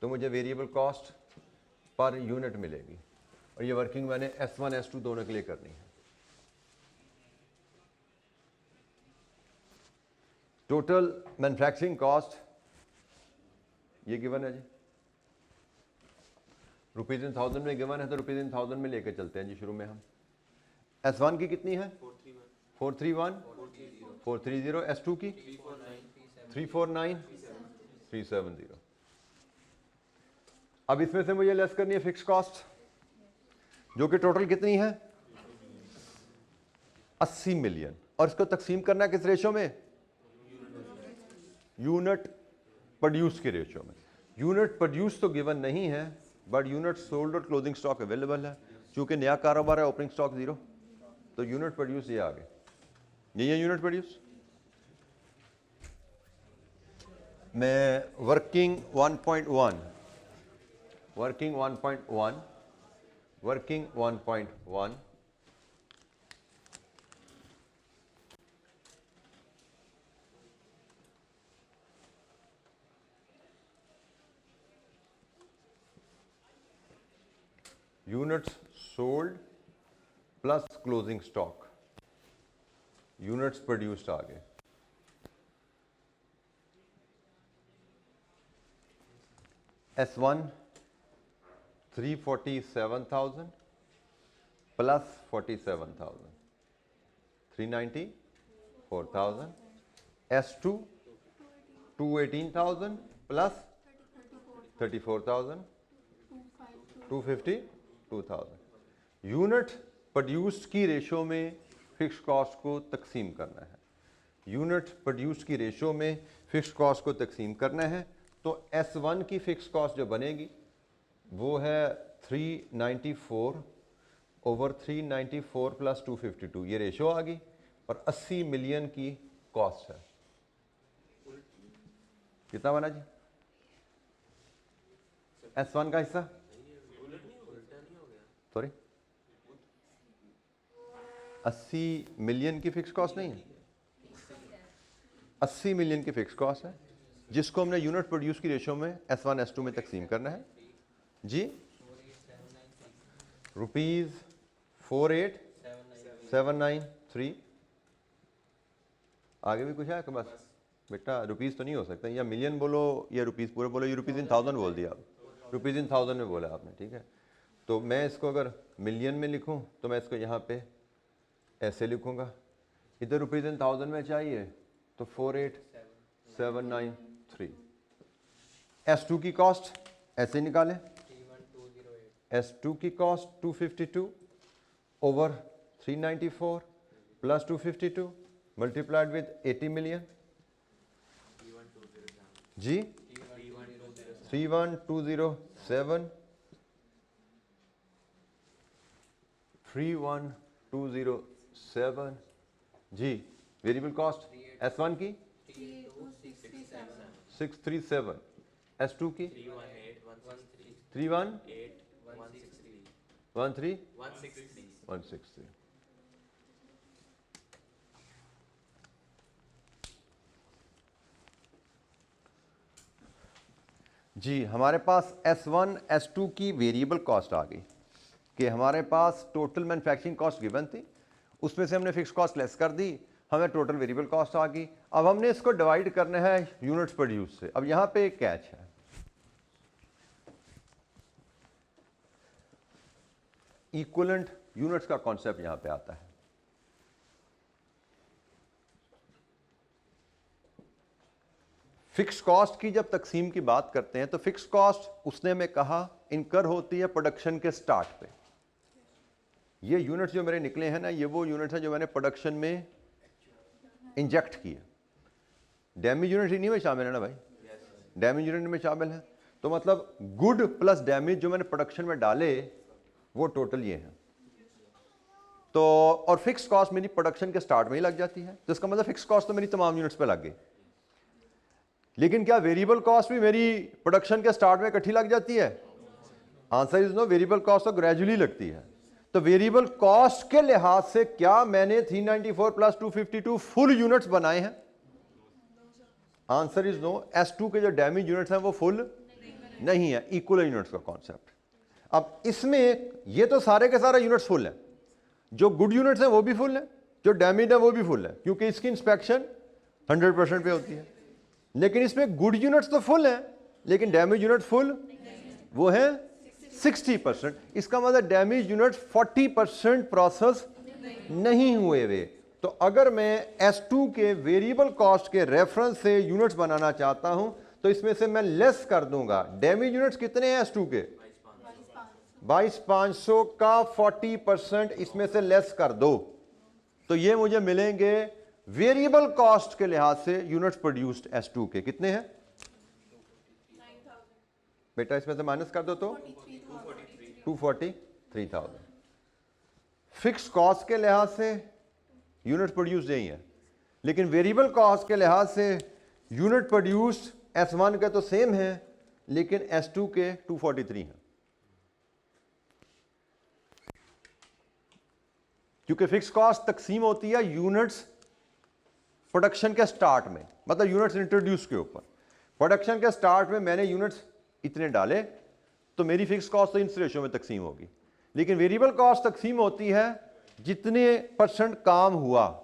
तो मुझे वेरिएबल कॉस्ट पर यूनिट मिलेगी। और ये वर्किंग मैंने S1 S2 दोनों के लिए करनी है। टोटल मैन्युफैक्चरिंग कॉस्ट ये गिवन है जी, रुपीज इन 1000 में गिवन है, तो रुपीज इन 1000 में लेके चलते हैं जी शुरू में हम। S1 की कितनी है? 431 430। S2 की 349 370। अब इसमें से मुझे लेस करनी है फिक्स कॉस्ट, जो कि टोटल कितनी है? 80 मिलियन। और इसको तकसीम करना है किस रेशो में? यूनिट प्रोड्यूस के रेशो में। यूनिट प्रोड्यूस तो गिवन नहीं है, बट यूनिट सोल्ड और क्लोजिंग स्टॉक अवेलेबल है। चूंकि नया कारोबार है, ओपनिंग स्टॉक 0, तो यूनिट प्रोड्यूस ये आ गए, यही है यूनिट प्रोड्यूस। मैं working 1.1 units sold plus closing stock, units produced आ गए। S1 347,000 plus 47,000 394,000। S2 218,000 plus 34,000 252,000। Unit produced की रेशो में फिक्स कॉस्ट को तकसीम करना है। यूनिट प्रोड्यूस की रेशो में फिक्स कॉस्ट को तकसीम करना है, तो S1 की फिक्स कॉस्ट जो बनेगी वो है 394 ओवर 394 प्लस 252, ये रेशो आ गई और 80 मिलियन की कॉस्ट है। कितना बना जी S1 का हिस्सा? सॉरी 80 मिलियन की फिक्स कॉस्ट नहीं है, 80 मिलियन की फिक्स कॉस्ट है जिसको हमने यूनिट प्रोड्यूस की रेशो में S1 S2 में तकसीम करना है जी। ₹48,793। आगे भी कुछ है कि बस बेटा रुपीस तो नहीं हो सकता, या मिलियन बोलो या रुपीस पूरे बोलो, ये रुपीस इन थाउजेंड बोल दिया आप, रुपीस इन थाउजेंड में बोला आपने, ठीक है। तो मैं इसको अगर मिलियन में लिखूं तो मैं इसको यहाँ पे ऐसे लिखूंगा, इधर रुपीस इन थाउजेंड में चाहिए तो 48,793। S2 की कॉस्ट ऐसे निकालें, S2 की cost 252 over 394 plus 252 multiplied with 80 million जी 31207 31207 जी। वेरिएबल कॉस्ट S1 की 637, S2 की 163। जी हमारे पास S1 S2 की वेरिएबल कॉस्ट आ गई कि हमारे पास टोटल मैन्युफैक्चरिंग कॉस्ट गिवन थी, उसमें से हमने फिक्स कॉस्ट लेस कर दी, हमें टोटल वेरिएबल कॉस्ट आ गई। अब हमने इसको डिवाइड करना है यूनिट्स प्रोड्यूस से। अब यहां पे एक कैच है, इक्विवेलेंट यूनिट्स का कॉन्सेप्ट यहां पे आता है। फिक्स कॉस्ट की जब तकसीम की बात करते हैं तो फिक्स कॉस्ट उसने में कहा इनकर होती है प्रोडक्शन के स्टार्ट पे। ये यूनिट्स जो मेरे निकले हैं ना, ये वो यूनिट्स हैं जो मैंने प्रोडक्शन में इंजेक्ट किए। डैमेज यूनिट ही नहीं में शामिल है ना भाई, डैमेज यूनिट में शामिल है, तो मतलब गुड प्लस डैमेज जो मैंने प्रोडक्शन में डाले वो टोटल ये हैं। तो और फिक्स कॉस्ट मेरी प्रोडक्शन के स्टार्ट में ही लग जाती है, तो इसका मतलब फिक्स कॉस्ट तो मेरी तमाम यूनिट्स पे लग गई। लेकिन क्या वेरिएबल कॉस्ट भी मेरी प्रोडक्शन के स्टार्ट में इकट्ठी लग जाती है? Answer is no, variable cost तो ग्रेजुअली लगती है। तो वेरिएबल कॉस्ट के लिहाज से क्या मैंने 394 प्लस 252 फुल यूनिट्स बनाए हैं? Answer is no. S2 के जो डैमेज यूनिट्स हैं वो फुल नहीं है, इक्वल यूनिट्स का कॉन्सेप्ट। अब इसमें ये तो सारे के सारे यूनिट्स फुल हैं, जो गुड यूनिट्स हैं वो भी फुल हैं, जो डैमेज है वो भी फुल है, क्योंकि इसकी इंस्पेक्शन 100% पे होती है। लेकिन इसमें गुड यूनिट्स तो फुल हैं लेकिन डैमेज यूनिट फुल वो है 60%। इसका मतलब डैमेज यूनिट 40% प्रोसेस नहीं हुए वे। तो अगर मैं S2 के वेरिएबल कॉस्ट के रेफरेंस से यूनिट्स बनाना चाहता हूं तो इसमें से मैं लेस कर दूंगा। डैमेज यूनिट्स कितने हैं S2 के? 22,500 का 40% इसमें से लेस कर दो, तो ये मुझे मिलेंगे वेरिएबल कॉस्ट के लिहाज से यूनिट्स प्रोड्यूस्ड S2 के कितने हैं? 9,000 बेटा इसमें से माइनस कर दो तो 243,000। फिक्स कॉस्ट के लिहाज से यूनिट प्रोड्यूस्ड यही है, लेकिन वेरिएबल कॉस्ट के लिहाज से यूनिट प्रोड्यूस्ड S1 के तो सेम है लेकिन S2 के 243 हैं, क्योंकि फिक्स कॉस्ट तकसीम होती है यूनिट्स प्रोडक्शन के स्टार्ट में, मतलब यूनिट्स इंट्रोड्यूस के ऊपर। प्रोडक्शन के स्टार्ट में मैंने यूनिट्स इतने डाले तो मेरी फिक्स कॉस्ट तो इस रेशो में तकसीम होगी, लेकिन वेरिएबल कॉस्ट तकसीम होती है जितने % काम हुआ।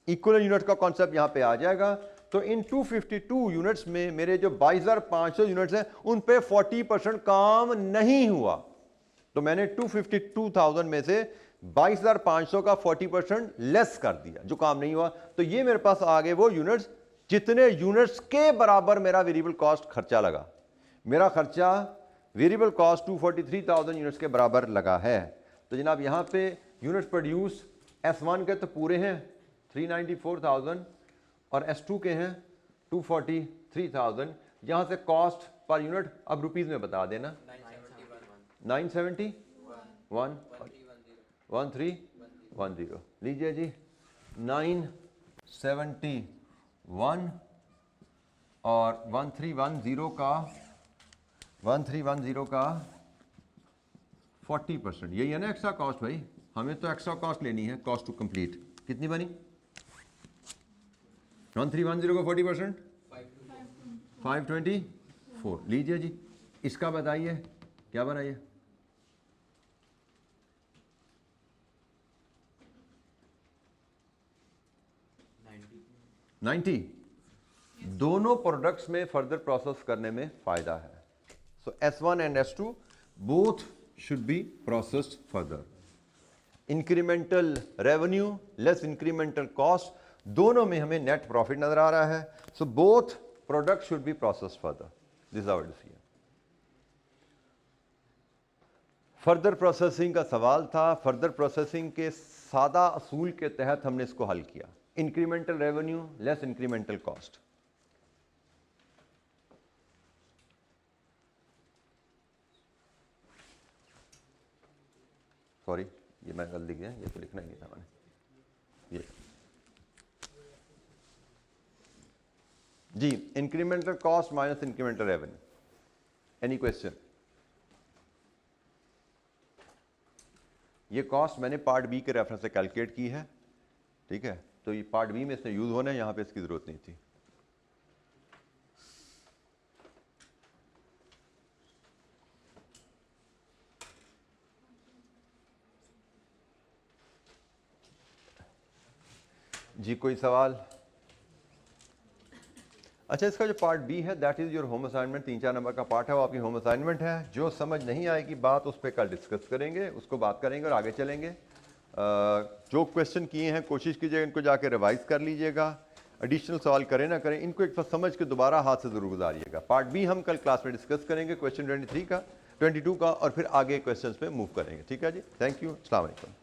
इक्वल यूनिट का कॉन्सेप्ट यहां पे आ जाएगा। तो इन 252 यूनिट्स में मेरे जो 22,500 यूनिट्स हैं उन पे 40% काम नहीं हुआ, तो मैंने 252,000 में से 22,500 का 40% लेस कर दिया जो काम नहीं हुआ। तो ये मेरे पास आ गए वो यूनिट्स जितने यूनिट्स के बराबर मेरा वेरिएबल कॉस्ट खर्चा लगा। मेरा खर्चा वेरिएबल कॉस्ट 243,000 यूनिट्स के बराबर लगा है। तो जनाब यहाँ पे यूनिट्स प्रोड्यूस S1 के तो पूरे हैं 394,000 और S2 के हैं 243,000। यहाँ से कॉस्ट पर यूनिट अब रुपीज़ में बता देना। 971 1310 लीजिए जी। 971 और 1310 का 40%, यही है ना एक्स्ट्रा कॉस्ट भाई। हमें तो एक्स्ट्रा कॉस्ट लेनी है, कॉस्ट टू कंप्लीट कितनी बनी? 1310 का 40% 524। लीजिए जी, इसका बताइए क्या बनाइए? 90। दोनों प्रोडक्ट्स में फर्दर प्रोसेस करने में फायदा है। So S1 and S2 both should be processed further. Incremental revenue less incremental cost, दोनों में हमें नेट प्रॉफिट नजर आ रहा है। So both product should be processed further. This is our decision. Further processing का सवाल था। फर्दर प्रोसेसिंग के सादा असूल के तहत हमने इसको हल किया। Incremental revenue less incremental cost. Sorry, ये मैं गलत लिख गया, ये तो लिखना ही नहीं था मैंने। ये जी, incremental cost minus incremental revenue. Any question? ये कॉस्ट मैंने पार्ट बी के रेफरेंस से कैलकुलेट की है, ठीक है? तो ये पार्ट बी में इसने यूज होना है, यहां पे इसकी जरूरत नहीं थी। जी कोई सवाल? अच्छा, इसका जो पार्ट बी है that is your home assignment. 3-4 number का पार्ट है, वो आपकी होम असाइनमेंट है। जो समझ नहीं आएगी बात उस पर कल डिस्कस करेंगे, उसको बात करेंगे और आगे चलेंगे। जो क्वेश्चन किए हैं कोशिश कीजिएगा इनको जाके रिवाइज कर लीजिएगा। एडिशनल सवाल करें ना करें, इनको एक बार समझ के दोबारा हाथ से जरूर गुजारिएगा। पार्ट बी हम कल क्लास में डिस्कस करेंगे, क्वेश्चन 23 का 22 का, और फिर आगे क्वेश्चंस पे मूव करेंगे। ठीक है जी, थैंक यू, अस्सलाम वालेकुम।